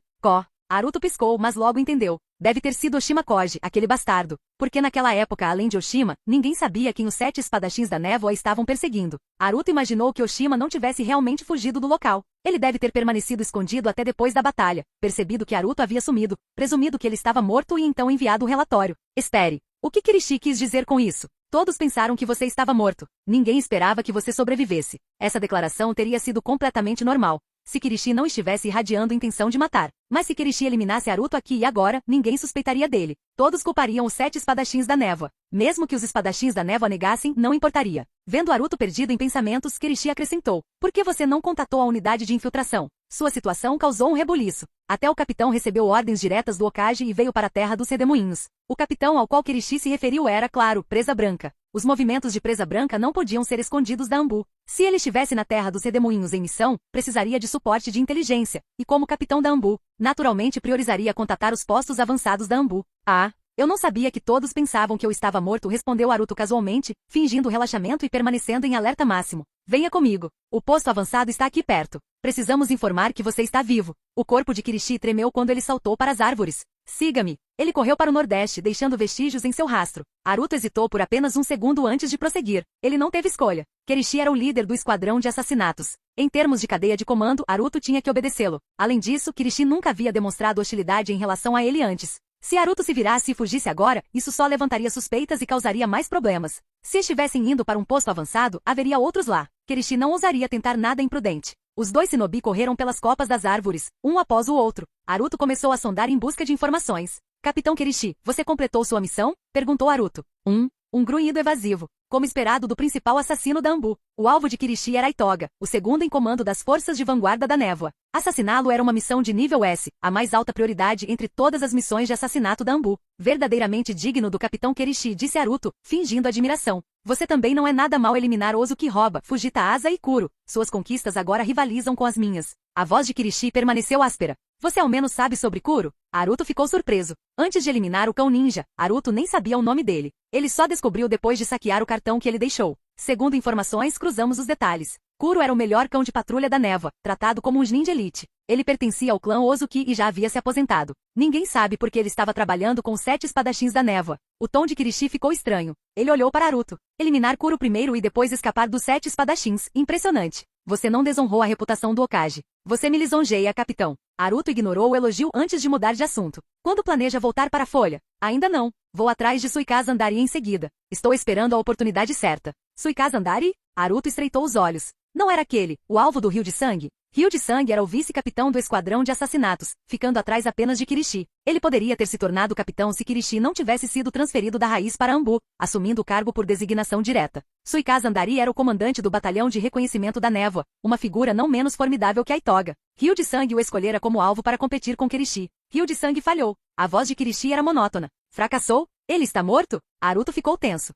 Naruto piscou, mas logo entendeu. Deve ter sido Oshima Koji, aquele bastardo. Porque naquela época, além de Oshima, ninguém sabia quem os 7 espadachins da névoa estavam perseguindo. Naruto imaginou que Oshima não tivesse realmente fugido do local. Ele deve ter permanecido escondido até depois da batalha, percebido que Naruto havia sumido, presumido que ele estava morto e então enviado o relatório. Espere. O que Kirishi quis dizer com isso? Todos pensaram que você estava morto. Ninguém esperava que você sobrevivesse. Essa declaração teria sido completamente normal, se Kirishi não estivesse irradiando intenção de matar. Mas se Kirishi eliminasse Naruto aqui e agora, ninguém suspeitaria dele. Todos culpariam os 7 espadachins da névoa. Mesmo que os espadachins da névoa negassem, não importaria. Vendo Naruto perdido em pensamentos, Kirishi acrescentou: por que você não contatou a unidade de infiltração? Sua situação causou um rebuliço. Até o capitão recebeu ordens diretas do Hokage e veio para a terra dos redemoinhos. O capitão ao qual Kirishi se referiu era, claro, Presa Branca. Os movimentos de Presa Branca não podiam ser escondidos da Anbu. Se ele estivesse na terra dos redemoinhos em missão, precisaria de suporte de inteligência, e como capitão da Anbu, naturalmente priorizaria contatar os postos avançados da Anbu. Ah, eu não sabia que todos pensavam que eu estava morto, respondeu Naruto casualmente, fingindo relaxamento e permanecendo em alerta máximo. Venha comigo. O posto avançado está aqui perto. Precisamos informar que você está vivo. O corpo de Kirishi tremeu quando ele saltou para as árvores. Siga-me. Ele correu para o nordeste, deixando vestígios em seu rastro. Naruto hesitou por apenas um segundo antes de prosseguir. Ele não teve escolha. Kirishi era o líder do esquadrão de assassinatos. Em termos de cadeia de comando, Naruto tinha que obedecê-lo. Além disso, Kirishi nunca havia demonstrado hostilidade em relação a ele antes. Se Naruto se virasse e fugisse agora, isso só levantaria suspeitas e causaria mais problemas. Se estivessem indo para um posto avançado, haveria outros lá. Kirishi não ousaria tentar nada imprudente. Os dois shinobi correram pelas copas das árvores, um após o outro. Naruto começou a sondar em busca de informações. Capitão Kirishi, você completou sua missão? Perguntou Naruto. Um grunhido evasivo. Como esperado do principal assassino da Anbu. O alvo de Kirishi era Itoga, o segundo em comando das forças de vanguarda da névoa. Assassiná-lo era uma missão de nível S, a mais alta prioridade entre todas as missões de assassinato da Anbu. Verdadeiramente digno do capitão Kirishi, disse Naruto, fingindo admiração. Você também não é nada mal eliminar Ozuki Roba, Fujita Asa e Kuro. Suas conquistas agora rivalizam com as minhas. A voz de Kirishi permaneceu áspera. Você ao menos sabe sobre Kuro? Naruto ficou surpreso. Antes de eliminar o cão ninja, Naruto nem sabia o nome dele. Ele só descobriu depois de saquear o cartão que ele deixou. Segundo informações, cruzamos os detalhes. Kuro era o melhor cão de patrulha da névoa, tratado como um ninja elite. Ele pertencia ao clã Ozuki e já havia se aposentado. Ninguém sabe por que ele estava trabalhando com os 7 espadachins da névoa. O tom de Kirishi ficou estranho. Ele olhou para Naruto. Eliminar Kuro primeiro e depois escapar dos 7 espadachins. Impressionante. Você não desonrou a reputação do Hokage. Você me lisonjeia, capitão. Naruto ignorou o elogio antes de mudar de assunto. Quando planeja voltar para a Folha? Ainda não. Vou atrás de Suikaze Andari em seguida. Estou esperando a oportunidade certa. Suikaze Andari? Naruto estreitou os olhos. Não era aquele, o alvo do Rio de Sangue? Rio de Sangue era o vice-capitão do esquadrão de assassinatos, ficando atrás apenas de Kirishi. Ele poderia ter se tornado capitão se Kirishi não tivesse sido transferido da raiz para Anbu, assumindo o cargo por designação direta. Suikaze Andari era o comandante do batalhão de reconhecimento da névoa, uma figura não menos formidável que a Itoga. Rio de Sangue o escolhera como alvo para competir com Kirishi. Rio de Sangue falhou. A voz de Kirishi era monótona. Fracassou? Ele está morto? Naruto ficou tenso.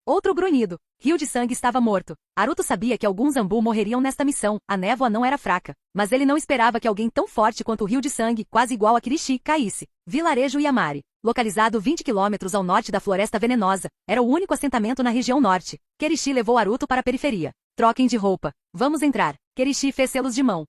Outro grunhido. Rio de Sangue estava morto. Naruto sabia que alguns Anbu morreriam nesta missão. A névoa não era fraca. Mas ele não esperava que alguém tão forte quanto o Rio de Sangue, quase igual a Kirishi, caísse. Vilarejo Yamari. Localizado 20 quilômetros ao norte da Floresta Venenosa, era o único assentamento na região norte. Kirishi levou Naruto para a periferia. Troquem de roupa. Vamos entrar. Kirishi fez selos de mão.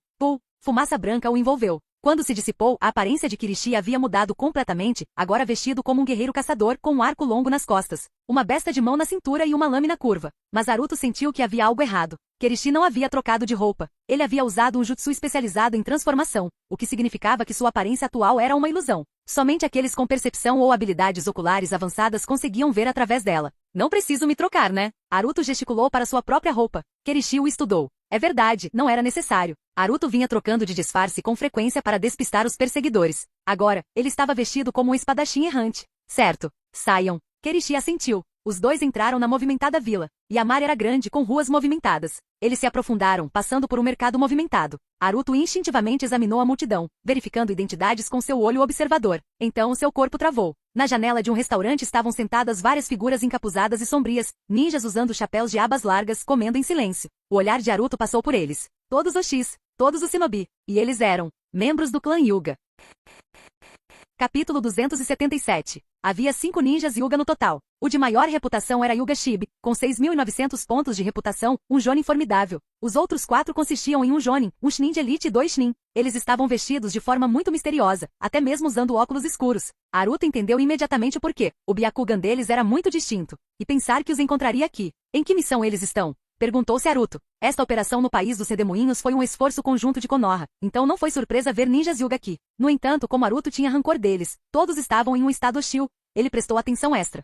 Fumaça branca o envolveu. Quando se dissipou, a aparência de Kirishi havia mudado completamente, agora vestido como um guerreiro caçador com um arco longo nas costas, uma besta de mão na cintura e uma lâmina curva. Mas Naruto sentiu que havia algo errado. Kirishi não havia trocado de roupa. Ele havia usado um jutsu especializado em transformação, o que significava que sua aparência atual era uma ilusão. Somente aqueles com percepção ou habilidades oculares avançadas conseguiam ver através dela. Não preciso me trocar, né? Naruto gesticulou para sua própria roupa. Kirishi o estudou. É verdade, não era necessário. Naruto vinha trocando de disfarce com frequência para despistar os perseguidores. Agora, ele estava vestido como um espadachim errante. Certo. Saiam. Kirishi assentiu. Os dois entraram na movimentada vila. Yamari era grande com ruas movimentadas. Eles se aprofundaram, passando por um mercado movimentado. Naruto instintivamente examinou a multidão, verificando identidades com seu olho observador. Então seu corpo travou. Na janela de um restaurante estavam sentadas várias figuras encapuzadas e sombrias, ninjas usando chapéus de abas largas, comendo em silêncio. O olhar de Naruto passou por eles. Todos os X, todos os shinobi. E eles eram membros do clã Hyuga. Capítulo 277. Havia 5 ninjas Hyuga no total. O de maior reputação era Hyuga Shibi, com 6.900 pontos de reputação, um Jonin formidável. Os outros 4 consistiam em um Jonin, um Chunin de elite e 2 Chunin. Eles estavam vestidos de forma muito misteriosa, até mesmo usando óculos escuros. Naruto entendeu imediatamente o porquê. O Byakugan deles era muito distinto. E pensar que os encontraria aqui. Em que missão eles estão? Perguntou-se Naruto. Esta operação no país dos redemoinhos foi um esforço conjunto de Konoha, então não foi surpresa ver ninjas Hyuga aqui. No entanto, como Naruto tinha rancor deles, todos estavam em um estado hostil. ele prestou atenção extra.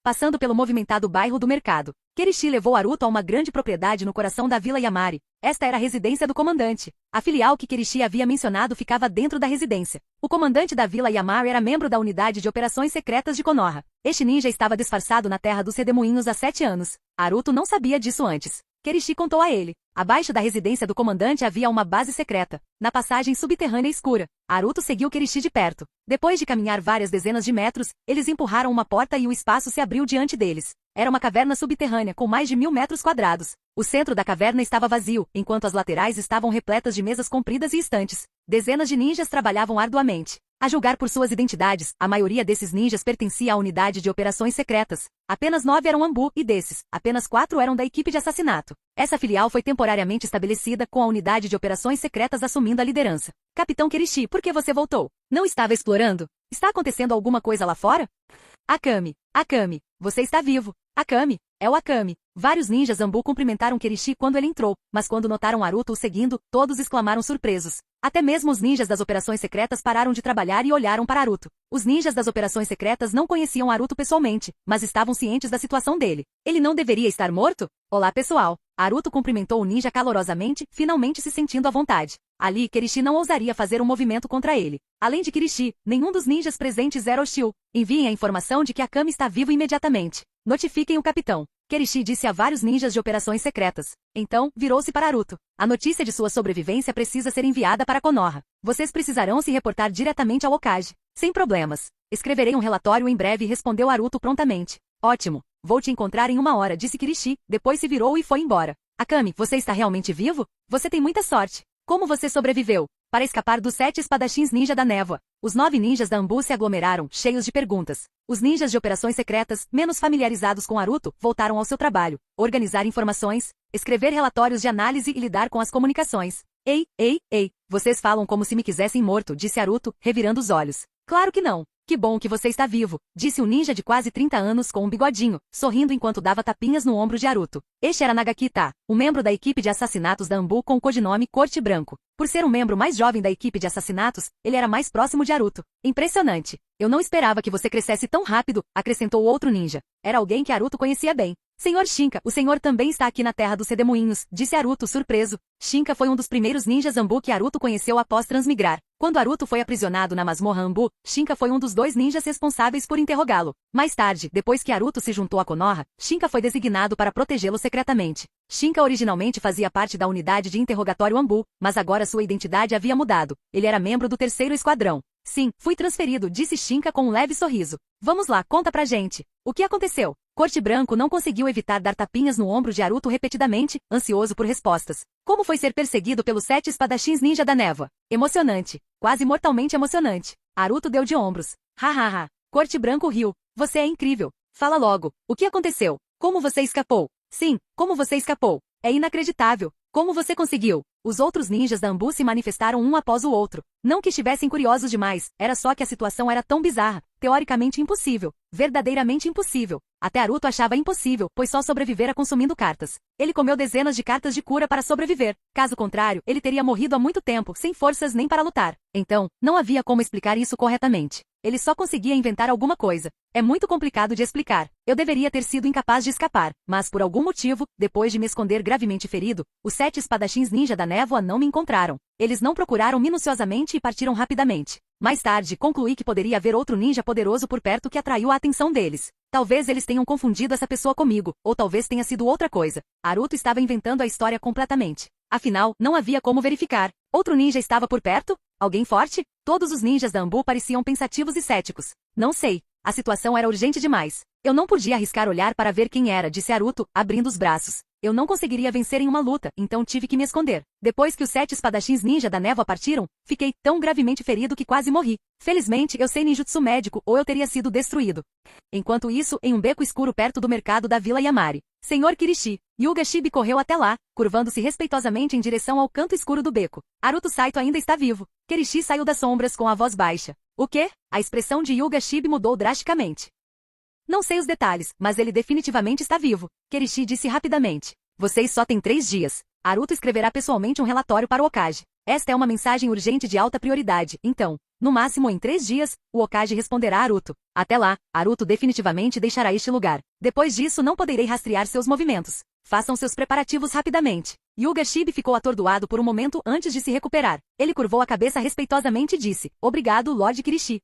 Passando pelo movimentado bairro do mercado, Kirishi levou Haruto a uma grande propriedade no coração da Vila Yamari. Esta era a residência do comandante. A filial que Kirishi havia mencionado ficava dentro da residência. O comandante da Vila Yamari era membro da unidade de operações secretas de Konoha. Este ninja estava disfarçado na terra dos redemoinhos há 7 anos. Haruto não sabia disso antes. Kirishi contou a ele. Abaixo da residência do comandante havia uma base secreta, na passagem subterrânea escura. Haruto seguiu Kirishi de perto. Depois de caminhar várias dezenas de metros, eles empurraram uma porta e o espaço se abriu diante deles. Era uma caverna subterrânea com mais de 1000 metros quadrados. O centro da caverna estava vazio, enquanto as laterais estavam repletas de mesas compridas e estantes. Dezenas de ninjas trabalhavam arduamente. A julgar por suas identidades, a maioria desses ninjas pertencia à unidade de operações secretas. Apenas 9 eram Anbu, e desses, apenas 4 eram da equipe de assassinato. Essa filial foi temporariamente estabelecida, com a unidade de operações secretas assumindo a liderança. Capitão Kirishi, por que você voltou? Não estava explorando? Está acontecendo alguma coisa lá fora? Akame, você está vivo. Akame, é o Akame. Vários ninjas Anbu cumprimentaram Kirishi quando ele entrou, mas quando notaram Haruto o seguindo, todos exclamaram surpresos. Até mesmo os ninjas das operações secretas pararam de trabalhar e olharam para Haruto. Os ninjas das operações secretas não conheciam Haruto pessoalmente, mas estavam cientes da situação dele. Ele não deveria estar morto? Olá pessoal. Haruto cumprimentou o ninja calorosamente, finalmente se sentindo à vontade. Ali, Kirishi não ousaria fazer um movimento contra ele. Além de Kirishi, nenhum dos ninjas presentes era hostil. Enviem a informação de que Akame está vivo imediatamente. Notifiquem o capitão. Kirishi disse a vários ninjas de operações secretas. Então, virou-se para Haruto. A notícia de sua sobrevivência precisa ser enviada para Konoha. Vocês precisarão se reportar diretamente ao Hokage. Sem problemas. Escreverei um relatório em breve, respondeu Haruto prontamente. Ótimo. Vou te encontrar em 1 hora, disse Kirishi, depois se virou e foi embora. Akame, você está realmente vivo? Você tem muita sorte. Como você sobreviveu? Para escapar dos 7 espadachins ninja da névoa. Os 9 ninjas da Anbu se aglomeraram, cheios de perguntas. Os ninjas de operações secretas, menos familiarizados com Haruto, voltaram ao seu trabalho. Organizar informações, escrever relatórios de análise e lidar com as comunicações. Ei, vocês falam como se me quisessem morto, disse Haruto, revirando os olhos. Claro que não. Que bom que você está vivo, disse um ninja de quase 30 anos com um bigodinho, sorrindo enquanto dava tapinhas no ombro de Haruto. Este era Nagakita, o membro da equipe de assassinatos da Anbu com o codinome Corte Branco. Por ser um membro mais jovem da equipe de assassinatos, ele era mais próximo de Haruto. Impressionante. Eu não esperava que você crescesse tão rápido, acrescentou outro ninja. Era alguém que Haruto conhecia bem. Senhor Shinka, o senhor também está aqui na terra dos redemoinhos, disse Haruto surpreso. Shinka foi um dos primeiros ninjas Anbu que Haruto conheceu após transmigrar. Quando Haruto foi aprisionado na masmorra Anbu, Shinka foi um dos 2 ninjas responsáveis por interrogá-lo. Mais tarde, depois que Haruto se juntou a Konoha, Shinka foi designado para protegê-lo secretamente. Shinka originalmente fazia parte da unidade de interrogatório Anbu, mas agora sua identidade havia mudado. Ele era membro do 3º esquadrão. Sim, fui transferido, disse Shinka com um leve sorriso. Vamos lá, conta pra gente. O que aconteceu? Corte Branco não conseguiu evitar dar tapinhas no ombro de Haruto repetidamente, ansioso por respostas. Como foi ser perseguido pelos 7 espadachins ninja da névoa? Emocionante. Quase mortalmente emocionante. Haruto deu de ombros. Hahaha. Corte Branco riu. Você é incrível. Fala logo. O que aconteceu? Como você escapou? Sim, como você escapou? É inacreditável. Como você conseguiu? Os outros ninjas da Anbu se manifestaram um após o outro. Não que estivessem curiosos demais, era só que a situação era tão bizarra, teoricamente impossível, verdadeiramente impossível. Até Haruto achava impossível, pois só sobrevivera consumindo cartas. Ele comeu dezenas de cartas de cura para sobreviver. Caso contrário, ele teria morrido há muito tempo, sem forças nem para lutar. Então, não havia como explicar isso corretamente. Ele só conseguia inventar alguma coisa. É muito complicado de explicar. Eu deveria ter sido incapaz de escapar, mas por algum motivo, depois de me esconder gravemente ferido, os 7 espadachins ninja da névoa não me encontraram. Eles não procuraram minuciosamente e partiram rapidamente. Mais tarde, concluí que poderia haver outro ninja poderoso por perto que atraiu a atenção deles. Talvez eles tenham confundido essa pessoa comigo, ou talvez tenha sido outra coisa. Haruto estava inventando a história completamente. Afinal, não havia como verificar. Outro ninja estava por perto? Alguém forte? Todos os ninjas da Anbu pareciam pensativos e céticos. Não sei. A situação era urgente demais. Eu não podia arriscar olhar para ver quem era, disse Haruto, abrindo os braços. Eu não conseguiria vencer em uma luta, então tive que me esconder. Depois que os 7 espadachins ninja da névoa partiram, fiquei tão gravemente ferido que quase morri. Felizmente, eu sei ninjutsu médico ou eu teria sido destruído. Enquanto isso, em um beco escuro perto do mercado da Vila Yamari, Senhor Kirishi, Yuga Shibi correu até lá, curvando-se respeitosamente em direção ao canto escuro do beco. Haruto Saito ainda está vivo. Kirishi saiu das sombras com a voz baixa. O quê? A expressão de Yuga Shibi mudou drasticamente. Não sei os detalhes, mas ele definitivamente está vivo. Kirishi disse rapidamente. Vocês só têm 3 dias. Haruto escreverá pessoalmente um relatório para o Hokage. Esta é uma mensagem urgente de alta prioridade, então, No máximo em 3 dias, o Hokage responderá a Aruto. Até lá, Aruto definitivamente deixará este lugar. Depois disso não poderei rastrear seus movimentos. Façam seus preparativos rapidamente. Yuga Shibe ficou atordoado por um momento antes de se recuperar. Ele curvou a cabeça respeitosamente e disse: Obrigado, Lord Kirishi.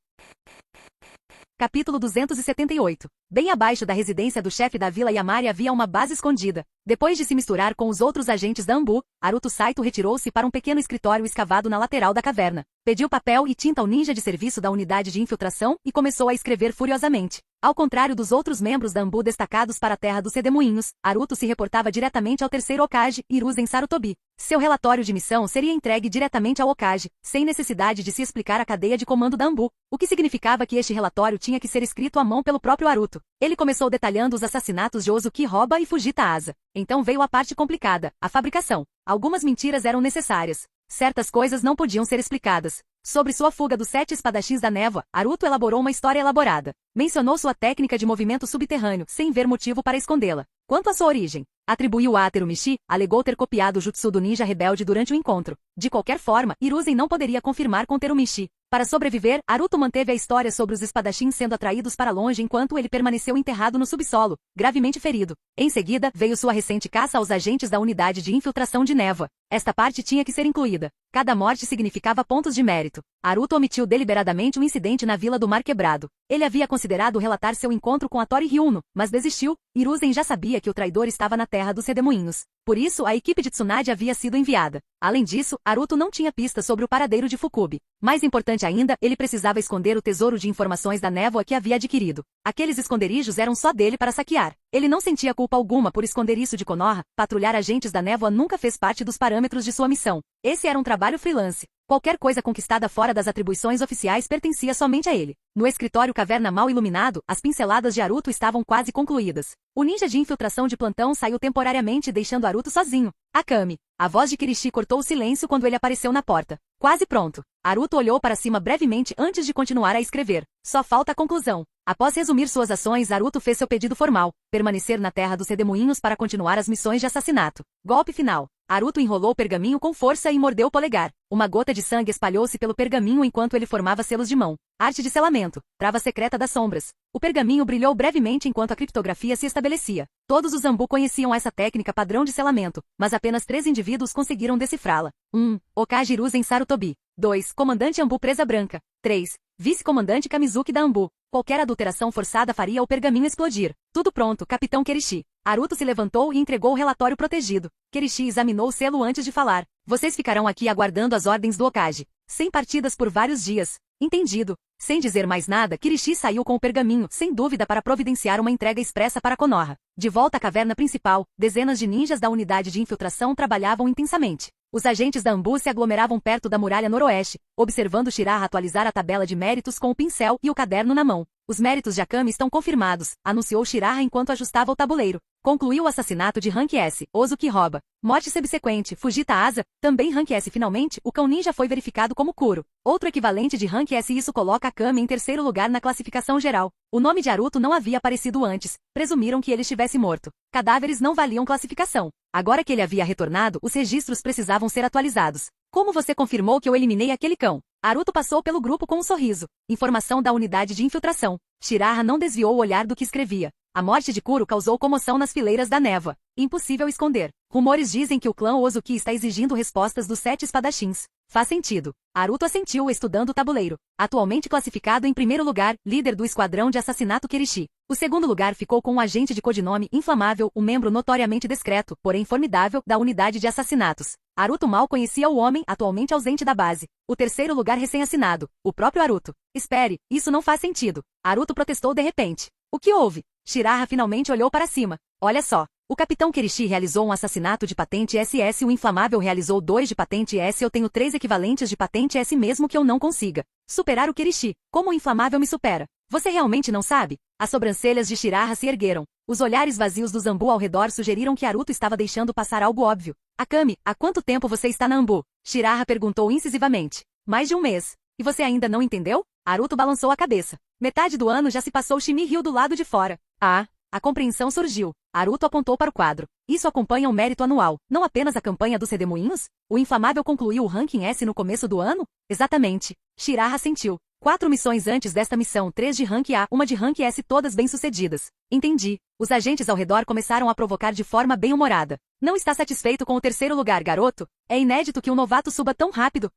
Capítulo 278. Bem abaixo da residência do chefe da vila Yamari havia uma base escondida. Depois de se misturar com os outros agentes da Anbu, Aruto Saito retirou-se para um pequeno escritório escavado na lateral da caverna. Pediu papel e tinta ao ninja de serviço da unidade de infiltração e começou a escrever furiosamente. Ao contrário dos outros membros da Anbu destacados para a terra dos Sedemoinhos, Aruto se reportava diretamente ao terceiro Hokage, Hiruzen Sarutobi. Seu relatório de missão seria entregue diretamente ao Hokage, sem necessidade de se explicar a cadeia de comando da Anbu, o que significava que este relatório tinha que ser escrito à mão pelo próprio Aruto. Ele começou detalhando os assassinatos de Ozuki Roba e Fujita Asa. Então veio a parte complicada, a fabricação. Algumas mentiras eram necessárias. Certas coisas não podiam ser explicadas. Sobre sua fuga dos 7 espadachins da névoa, Aruto elaborou uma história elaborada. Mencionou sua técnica de movimento subterrâneo, sem ver motivo para escondê-la. Quanto à sua origem, atribuiu a Terumichi, alegou ter copiado o jutsu do ninja rebelde durante o encontro. De qualquer forma, Hiruzen não poderia confirmar com Terumichi. Para sobreviver, Aruto manteve a história sobre os espadachins sendo atraídos para longe enquanto ele permaneceu enterrado no subsolo, gravemente ferido. Em seguida, veio sua recente caça aos agentes da unidade de infiltração de névoa. Esta parte tinha que ser incluída. Cada morte significava pontos de mérito. Aruto omitiu deliberadamente o incidente na Vila do Mar Quebrado. Ele havia considerado relatar seu encontro com a Tori Ryuno, mas desistiu. Hiruzen já sabia que o traidor estava na terra dos Sedemoinhos. Por isso, a equipe de Tsunade havia sido enviada. Além disso, Aruto não tinha pistas sobre o paradeiro de Fukubi. Mais importante ainda, ele precisava esconder o tesouro de informações da névoa que havia adquirido. Aqueles esconderijos eram só dele para saquear. Ele não sentia culpa alguma por esconder isso de Konoha. Patrulhar agentes da névoa nunca fez parte dos parâmetros de sua missão. Esse era um trabalho freelance. Qualquer coisa conquistada fora das atribuições oficiais pertencia somente a ele. No escritório caverna mal iluminado, as pinceladas de Aruto estavam quase concluídas. O ninja de infiltração de plantão saiu temporariamente deixando Aruto sozinho. Akame. A voz de Kirishi cortou o silêncio quando ele apareceu na porta. Quase pronto. Aruto olhou para cima brevemente antes de continuar a escrever. Só falta a conclusão. Após resumir suas ações, Aruto fez seu pedido formal. Permanecer na terra dos Sedemoinhos para continuar as missões de assassinato. Golpe final. Aruto enrolou o pergaminho com força e mordeu o polegar. Uma gota de sangue espalhou-se pelo pergaminho enquanto ele formava selos de mão. Arte de selamento. Trava secreta das sombras. O pergaminho brilhou brevemente enquanto a criptografia se estabelecia. Todos os Anbu conheciam essa técnica padrão de selamento, mas apenas 3 indivíduos conseguiram decifrá-la. 1. Hokage Hiruzen Sarutobi. 2. Comandante Anbu Presa Branca. 3. Vice-comandante Kamizuki da Anbu. Qualquer adulteração forçada faria o pergaminho explodir. Tudo pronto, Capitão Kirishi. Aruto se levantou e entregou o relatório protegido. Kirishi examinou o selo antes de falar. Vocês ficarão aqui aguardando as ordens do Hokage. Sem partidas por vários dias. Entendido. Sem dizer mais nada, Kirishi saiu com o pergaminho, sem dúvida para providenciar uma entrega expressa para Konoha. De volta à caverna principal, dezenas de ninjas da unidade de infiltração trabalhavam intensamente. Os agentes da Anbu se aglomeravam perto da muralha noroeste, observando Shiraha atualizar a tabela de méritos com o pincel e o caderno na mão. Os méritos de Akame estão confirmados, anunciou Shiraha enquanto ajustava o tabuleiro. Concluiu o assassinato de Rank S, Ozuki Roba. Morte subsequente, Fujita Asa, também Rank S. Finalmente, o cão ninja foi verificado como Kuro. Outro equivalente de Rank S. Isso coloca Akame em terceiro lugar na classificação geral. O nome de Aruto não havia aparecido antes. Presumiram que ele estivesse morto. Cadáveres não valiam classificação. Agora que ele havia retornado, os registros precisavam ser atualizados. Como você confirmou que eu eliminei aquele cão? Aruto passou pelo grupo com um sorriso. Informação da unidade de infiltração. Shiraha não desviou o olhar do que escrevia. A morte de Kuro causou comoção nas fileiras da névoa. Impossível esconder. Rumores dizem que o clã Ozuki está exigindo respostas dos 7 espadachins. Faz sentido. Aruto assentiu estudando o tabuleiro. Atualmente classificado em primeiro lugar, líder do esquadrão de assassinato Kirishi. O segundo lugar ficou com um agente de codinome Inflamável, um membro notoriamente discreto, porém formidável, da unidade de assassinatos. Aruto mal conhecia o homem, atualmente ausente da base. O terceiro lugar recém-assinado, o próprio Aruto. Espere, isso não faz sentido. Aruto protestou de repente. O que houve? Shiraha finalmente olhou para cima. Olha só. O capitão Kirishi realizou um assassinato de patente SS, o Inflamável realizou 2 de patente S. Eu tenho 3 equivalentes de patente S mesmo que eu não consiga superar o Kirishi. Como o Inflamável me supera? Você realmente não sabe? As sobrancelhas de Shiraha se ergueram. Os olhares vazios do Anbu ao redor sugeriram que Aruto estava deixando passar algo óbvio. Akame, há quanto tempo você está na Anbu? Shiraha perguntou incisivamente. Mais de um mês. E você ainda não entendeu? Aruto balançou a cabeça. Metade do ano já se passou. Shimi riu do lado de fora. Ah, A compreensão surgiu. Naruto apontou para o quadro. Isso acompanha o mérito anual, não apenas a campanha dos redemoinhos? O inflamável concluiu o ranking S no começo do ano? Exatamente. Shiraha sentiu. 4 missões antes desta missão, 3 de rank A, 1 de rank S, todas bem-sucedidas. Entendi. Os agentes ao redor começaram a provocar de forma bem-humorada. Não está satisfeito com o terceiro lugar, garoto? É inédito que um novato suba tão rápido.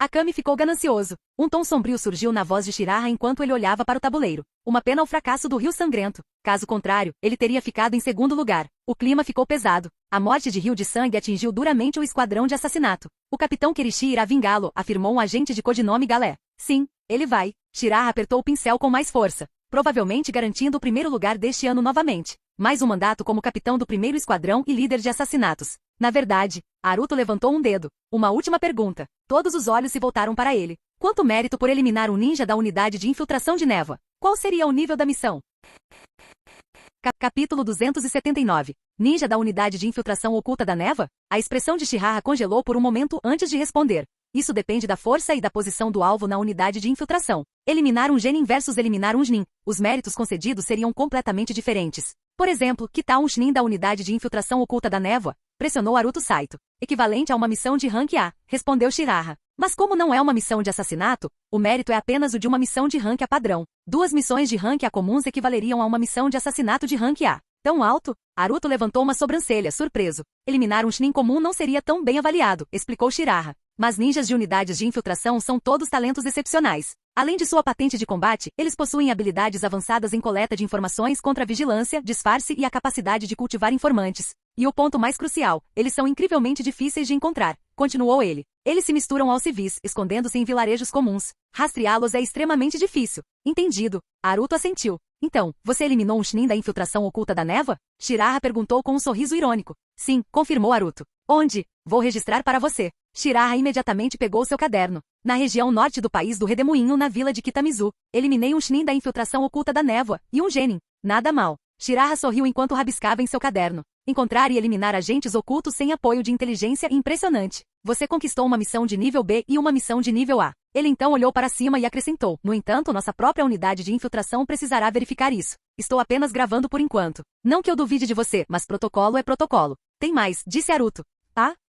Akame ficou ganancioso. Um tom sombrio surgiu na voz de Shiraha enquanto ele olhava para o tabuleiro. Uma pena ao fracasso do Rio Sangrento. Caso contrário, ele teria ficado em segundo lugar. O clima ficou pesado. A morte de Rio de Sangue atingiu duramente o esquadrão de assassinato. O capitão Kerishi irá vingá-lo, afirmou um agente de codinome Galé. Sim, ele vai. Shiraha apertou o pincel com mais força, provavelmente garantindo o primeiro lugar deste ano novamente. Mais um mandato como capitão do primeiro esquadrão e líder de assassinatos. Na verdade, Naruto levantou um dedo. Uma última pergunta. Todos os olhos se voltaram para ele. Quanto mérito por eliminar um ninja da unidade de infiltração de névoa? Qual seria o nível da missão? Capítulo 279. Ninja da unidade de infiltração oculta da névoa? A expressão de Shiraha congelou por um momento antes de responder. Isso depende da força e da posição do alvo na unidade de infiltração. Eliminar um genin versus eliminar um Chunin. Os méritos concedidos seriam completamente diferentes. Por exemplo, que tal um Chunin da unidade de infiltração oculta da névoa? Pressionou Naruto Saito. Equivalente a uma missão de rank A, respondeu Shiraha. Mas como não é uma missão de assassinato, o mérito é apenas o de uma missão de rank A padrão. 2 missões de rank A comuns equivaleriam a uma missão de assassinato de rank A. Tão alto? Naruto levantou uma sobrancelha, surpreso. Eliminar um Chunin comum não seria tão bem avaliado, explicou Shiraha. Mas ninjas de unidades de infiltração são todos talentos excepcionais. Além de sua patente de combate, eles possuem habilidades avançadas em coleta de informações contra vigilância, disfarce e a capacidade de cultivar informantes. E o ponto mais crucial, eles são incrivelmente difíceis de encontrar, continuou ele. Eles se misturam aos civis, escondendo-se em vilarejos comuns. Rastreá-los é extremamente difícil. Entendido. Naruto assentiu. Então, você eliminou um Chunin da infiltração oculta da névoa? Shiraha perguntou com um sorriso irônico. Sim, confirmou Naruto. Onde? Vou registrar para você. Shiraha imediatamente pegou seu caderno. Na região norte do país do Redemoinho, na vila de Kitamizu, eliminei um Chunin da infiltração oculta da névoa, e um genin. Nada mal. Shiraha sorriu enquanto rabiscava em seu caderno. Encontrar e eliminar agentes ocultos sem apoio de inteligência impressionante. Você conquistou uma missão de nível B e uma missão de nível A. Ele então olhou para cima e acrescentou. No entanto, nossa própria unidade de infiltração precisará verificar isso. Estou apenas gravando por enquanto. Não que eu duvide de você, mas protocolo é protocolo. Tem mais, disse Naruto.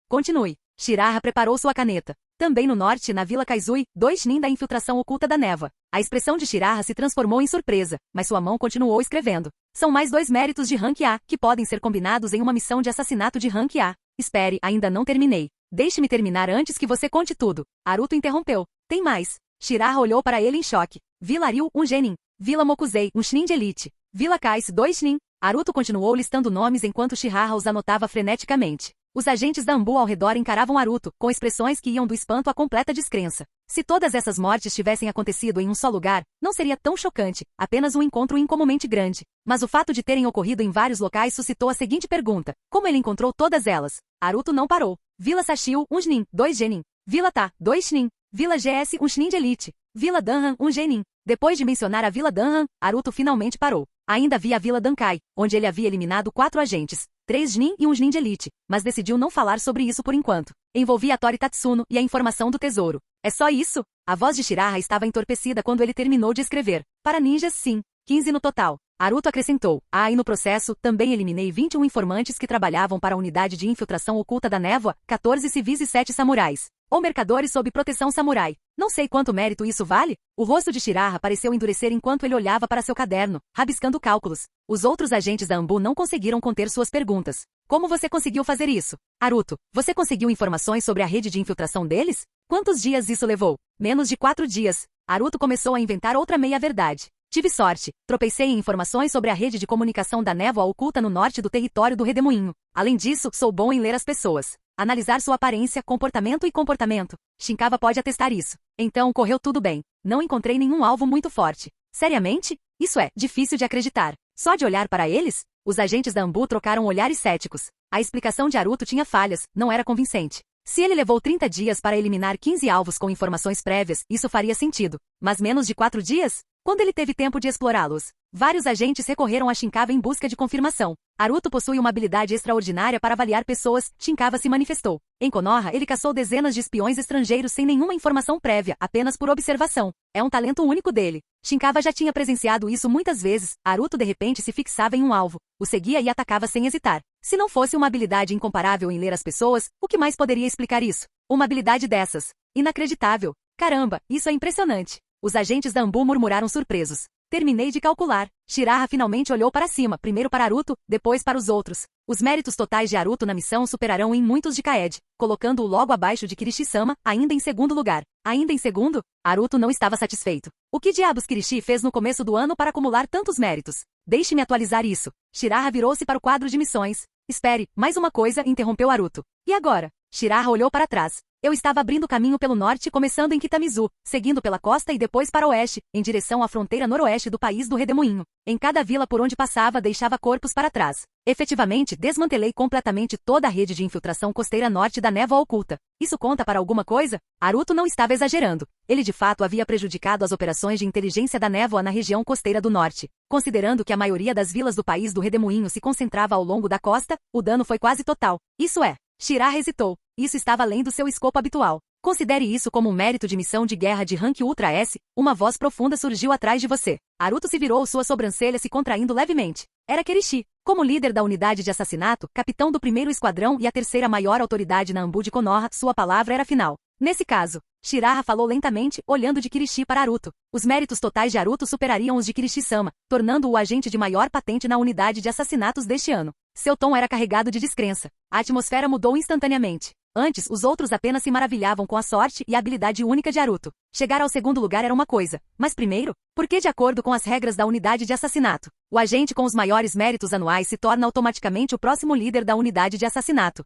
Continue. Shiraha preparou sua caneta. Também no norte, na Vila Kaizui, 2 Chunin da infiltração oculta da névoa. A expressão de Shiraha se transformou em surpresa, mas sua mão continuou escrevendo. São mais 2 méritos de rank A, que podem ser combinados em uma missão de assassinato de rank A. Espere, ainda não terminei. Deixe-me terminar antes que você conte tudo. Naruto interrompeu. Tem mais. Shiraha olhou para ele em choque. Vila Ryu, um genin. Vila Mokuzei, um Chunin de elite. Vila Kais, 2 Chunin. Naruto continuou listando nomes enquanto Shiraha os anotava freneticamente. Os agentes da Anbu ao redor encaravam Naruto, com expressões que iam do espanto à completa descrença. Se todas essas mortes tivessem acontecido em um só lugar, não seria tão chocante, apenas um encontro incomumente grande. Mas o fato de terem ocorrido em vários locais suscitou a seguinte pergunta. Como ele encontrou todas elas? Naruto não parou. Vila Sashio, um Chunin, 2 genin. Vila Ta, 2 Chunin. Vila GS, um Chunin de elite. Vila Danhan, um genin. Depois de mencionar a Vila Danhan, Naruto finalmente parou. Ainda havia a Vila Dankai, onde ele havia eliminado 4 agentes. 3 Chunin e um Chunin de elite, mas decidiu não falar sobre isso por enquanto. Envolvia a Tori Tatsuno e a informação do tesouro. É só isso? A voz de Shiraha estava entorpecida quando ele terminou de escrever. Para ninjas, sim. 15 no total. Naruto acrescentou. E no processo, também eliminei 21 informantes que trabalhavam para a unidade de infiltração oculta da névoa, 14 civis e 7 samurais. Ou mercadores sob proteção samurai. Não sei quanto mérito isso vale? O rosto de Shiraha pareceu endurecer enquanto ele olhava para seu caderno, rabiscando cálculos. Os outros agentes da Anbu não conseguiram conter suas perguntas. Como você conseguiu fazer isso? Naruto, você conseguiu informações sobre a rede de infiltração deles? Quantos dias isso levou? Menos de 4 dias. Naruto começou a inventar outra meia-verdade. Tive sorte. Tropecei em informações sobre a rede de comunicação da névoa oculta no norte do território do Redemoinho. Além disso, sou bom em ler as pessoas. Analisar sua aparência, comportamento e comportamento. Shinkawa pode atestar isso. Então, correu tudo bem. Não encontrei nenhum alvo muito forte. Seriamente? Isso é difícil de acreditar. Só de olhar para eles? Os agentes da Anbu trocaram olhares céticos. A explicação de Naruto tinha falhas, não era convincente. Se ele levou 30 dias para eliminar 15 alvos com informações prévias, isso faria sentido. Mas menos de 4 dias? Quando ele teve tempo de explorá-los? Vários agentes recorreram a Shinkawa em busca de confirmação. Naruto possui uma habilidade extraordinária para avaliar pessoas, Shinkawa se manifestou. Em Konoha, ele caçou dezenas de espiões estrangeiros sem nenhuma informação prévia, apenas por observação. É um talento único dele. Shinkawa já tinha presenciado isso muitas vezes. Naruto de repente se fixava em um alvo, o seguia e atacava sem hesitar. Se não fosse uma habilidade incomparável em ler as pessoas, o que mais poderia explicar isso? Uma habilidade dessas. Inacreditável. Caramba, isso é impressionante. Os agentes da Anbu murmuraram surpresos. Terminei de calcular. Shiraha finalmente olhou para cima, primeiro para Naruto, depois para os outros. Os méritos totais de Naruto na missão superarão em muitos de Kaede, colocando-o logo abaixo de Kirishi-sama, ainda em segundo lugar. Ainda em segundo? Naruto não estava satisfeito. O que diabos Kirishi fez no começo do ano para acumular tantos méritos? Deixe-me atualizar isso. Shiraha virou-se para o quadro de missões. Espere, mais uma coisa, interrompeu Naruto. E agora? Shiraha olhou para trás. Eu estava abrindo caminho pelo norte, começando em Kitamizu, seguindo pela costa e depois para o oeste, em direção à fronteira noroeste do país do Redemoinho. Em cada vila por onde passava, deixava corpos para trás. Efetivamente, desmantelei completamente toda a rede de infiltração costeira norte da névoa oculta. Isso conta para alguma coisa? Naruto não estava exagerando. Ele de fato havia prejudicado as operações de inteligência da névoa na região costeira do norte. Considerando que a maioria das vilas do país do Redemoinho se concentrava ao longo da costa, o dano foi quase total. Isso é. Shiraha hesitou. Isso estava além do seu escopo habitual. Considere isso como um mérito de missão de guerra de rank Ultra S. Uma voz profunda surgiu atrás de você. Naruto se virou, sua sobrancelha se contraindo levemente. Era Kirishi. Como líder da unidade de assassinato, capitão do 1º esquadrão e a terceira maior autoridade na Anbu de Konoha, sua palavra era final. Nesse caso, Shiraha falou lentamente, olhando de Kirishi para Naruto. Os méritos totais de Naruto superariam os de Kirishi-sama, tornando-o o agente de maior patente na unidade de assassinatos deste ano. Seu tom era carregado de descrença. A atmosfera mudou instantaneamente. Antes, os outros apenas se maravilhavam com a sorte e a habilidade única de Naruto. Chegar ao segundo lugar era uma coisa, mas primeiro, por que de acordo com as regras da unidade de assassinato, o agente com os maiores méritos anuais se torna automaticamente o próximo líder da unidade de assassinato?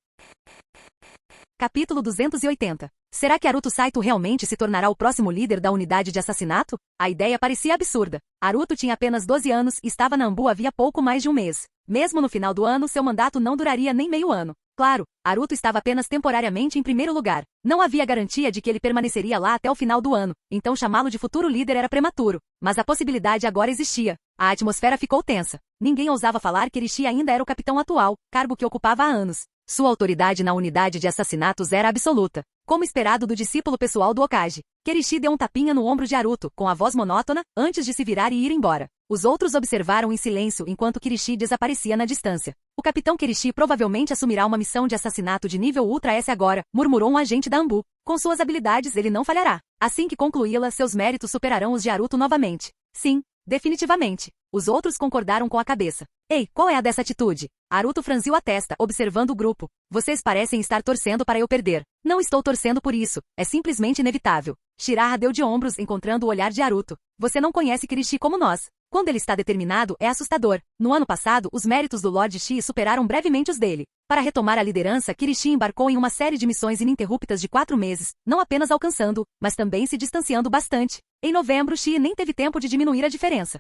Capítulo 280. Será que Naruto Saito realmente se tornará o próximo líder da unidade de assassinato? A ideia parecia absurda. Naruto tinha apenas 12 anos e estava na Anbu havia pouco mais de um mês. Mesmo no final do ano, seu mandato não duraria nem meio ano. Claro, Naruto estava apenas temporariamente em primeiro lugar. Não havia garantia de que ele permaneceria lá até o final do ano, então chamá-lo de futuro líder era prematuro. Mas a possibilidade agora existia. A atmosfera ficou tensa. Ninguém ousava falar que Kirishi ainda era o capitão atual, cargo que ocupava há anos. Sua autoridade na unidade de assassinatos era absoluta. Como esperado do discípulo pessoal do Hokage, Kirishi deu um tapinha no ombro de Naruto, com a voz monótona, antes de se virar e ir embora. Os outros observaram em silêncio enquanto Kirishi desaparecia na distância. O capitão Kirishi provavelmente assumirá uma missão de assassinato de nível Ultra S agora, murmurou um agente da Anbu. Com suas habilidades ele não falhará. Assim que concluí-la, seus méritos superarão os de Naruto novamente. Sim, definitivamente. Os outros concordaram com a cabeça. Ei, qual é a dessa atitude? Naruto franziu a testa, observando o grupo. Vocês parecem estar torcendo para eu perder. Não estou torcendo por isso. É simplesmente inevitável. Shiraha deu de ombros, encontrando o olhar de Naruto. Você não conhece Kirishi como nós. Quando ele está determinado, é assustador. No ano passado, os méritos do Lord Shi superaram brevemente os dele. Para retomar a liderança, Kirishi embarcou em uma série de missões ininterruptas de 4 meses, não apenas alcançando, mas também se distanciando bastante. Em novembro, Shi nem teve tempo de diminuir a diferença.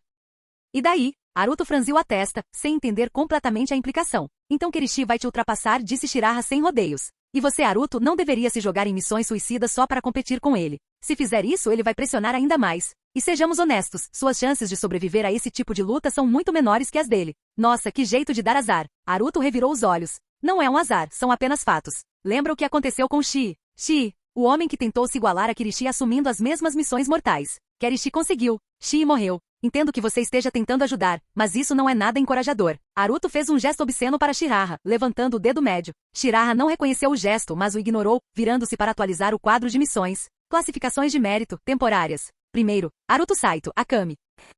E daí? Naruto franziu a testa, sem entender completamente a implicação. Então Kirishi vai te ultrapassar, disse Shiraha sem rodeios. E você, Naruto, não deveria se jogar em missões suicidas só para competir com ele. Se fizer isso, ele vai pressionar ainda mais. E sejamos honestos, suas chances de sobreviver a esse tipo de luta são muito menores que as dele. Nossa, que jeito de dar azar. Naruto revirou os olhos. Não é um azar, são apenas fatos. Lembra o que aconteceu com Shi? Shi, o homem que tentou se igualar a Kirishi assumindo as mesmas missões mortais. Kirishi conseguiu. Shi morreu. Entendo que você esteja tentando ajudar, mas isso não é nada encorajador. Naruto fez um gesto obsceno para Shiraha, levantando o dedo médio. Shiraha não reconheceu o gesto, mas o ignorou, virando-se para atualizar o quadro de missões. Classificações de mérito, temporárias. Primeiro, Naruto Saito, Akame.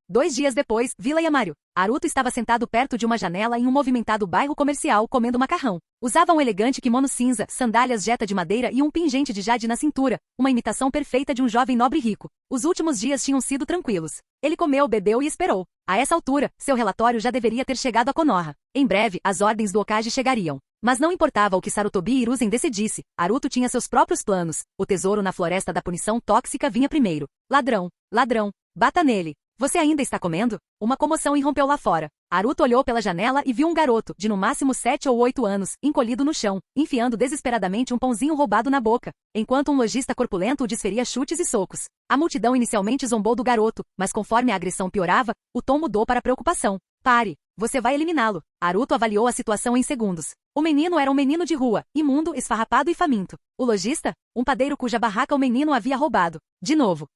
2 dias depois, Vila Yamaru. Naruto estava sentado perto de uma janela em um movimentado bairro comercial comendo macarrão. Usava um elegante kimono cinza, sandálias jeta de madeira e um pingente de jade na cintura, uma imitação perfeita de um jovem nobre rico. Os últimos dias tinham sido tranquilos. Ele comeu, bebeu e esperou. A essa altura, seu relatório já deveria ter chegado a Konoha. Em breve, as ordens do Hokage chegariam. Mas não importava o que Sarutobi e Hiruzen decidisse, Naruto tinha seus próprios planos. O tesouro na floresta da punição tóxica vinha primeiro. Ladrão, ladrão, bata nele. Você ainda está comendo? Uma comoção irrompeu lá fora. Naruto olhou pela janela e viu um garoto, de no máximo 7 ou 8 anos, encolhido no chão, enfiando desesperadamente um pãozinho roubado na boca, enquanto um lojista corpulento o desferia chutes e socos. A multidão inicialmente zombou do garoto, mas conforme a agressão piorava, o tom mudou para preocupação. Pare! Você vai eliminá-lo. Haruto avaliou a situação em segundos. O menino era um menino de rua, imundo, esfarrapado e faminto. O lojista? Um padeiro cuja barraca o menino havia roubado. De novo.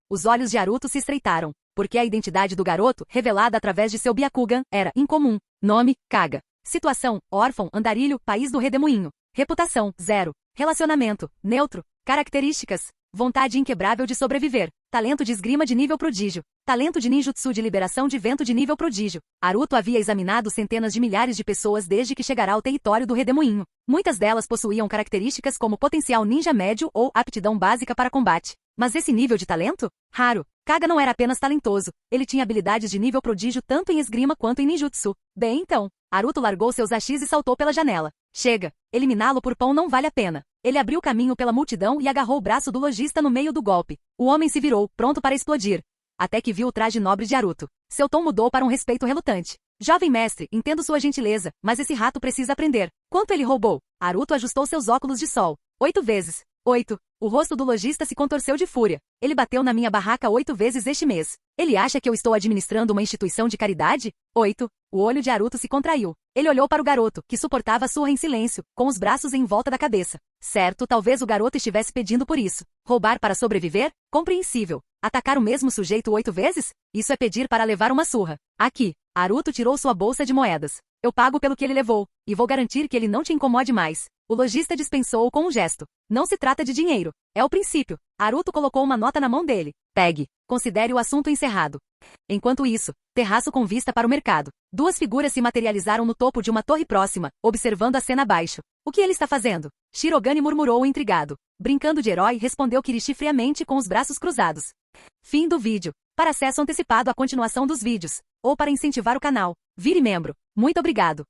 Os olhos de Haruto se estreitaram, porque a identidade do garoto, revelada através de seu Byakugan, era incomum. Nome, Kaga. Situação, órfão, andarilho, país do redemoinho. Reputação, 0. Relacionamento, neutro. Características, vontade inquebrável de sobreviver. Talento de esgrima de nível prodígio. Talento de ninjutsu de liberação de vento de nível prodígio. Haruto havia examinado centenas de milhares de pessoas desde que chegará ao território do redemoinho. Muitas delas possuíam características como potencial ninja médio ou aptidão básica para combate. Mas esse nível de talento? Raro. Kaga não era apenas talentoso, ele tinha habilidades de nível prodígio tanto em esgrima quanto em ninjutsu. Bem então, Haruto largou seus hashis e saltou pela janela. Chega, eliminá-lo por pão não vale a pena. Ele abriu caminho pela multidão e agarrou o braço do lojista no meio do golpe. O homem se virou, pronto para explodir. Até que viu o traje nobre de Haruto. Seu tom mudou para um respeito relutante. Jovem mestre, entendo sua gentileza, mas esse rato precisa aprender. Quanto ele roubou? Haruto ajustou seus óculos de sol. 8 vezes. 8. O rosto do lojista se contorceu de fúria. Ele bateu na minha barraca 8 vezes este mês. Ele acha que eu estou administrando uma instituição de caridade? 8. O olho de Haruto se contraiu. Ele olhou para o garoto, que suportava a surra em silêncio, com os braços em volta da cabeça. Certo, talvez o garoto estivesse pedindo por isso. Roubar para sobreviver? Compreensível. Atacar o mesmo sujeito 8 vezes? Isso é pedir para levar uma surra. Aqui. Haruto tirou sua bolsa de moedas. Eu pago pelo que ele levou, e vou garantir que ele não te incomode mais. O lojista dispensou-o com um gesto. Não se trata de dinheiro. É o princípio. Haruto colocou uma nota na mão dele. Pegue. Considere o assunto encerrado. Enquanto isso, terraço com vista para o mercado. 2 figuras se materializaram no topo de uma torre próxima, observando a cena abaixo. O que ele está fazendo? Shirogane murmurou intrigado. Brincando de herói, respondeu Kirishi friamente com os braços cruzados. Fim do vídeo. Para acesso antecipado à continuação dos vídeos, ou para incentivar o canal, vire membro. Muito obrigado.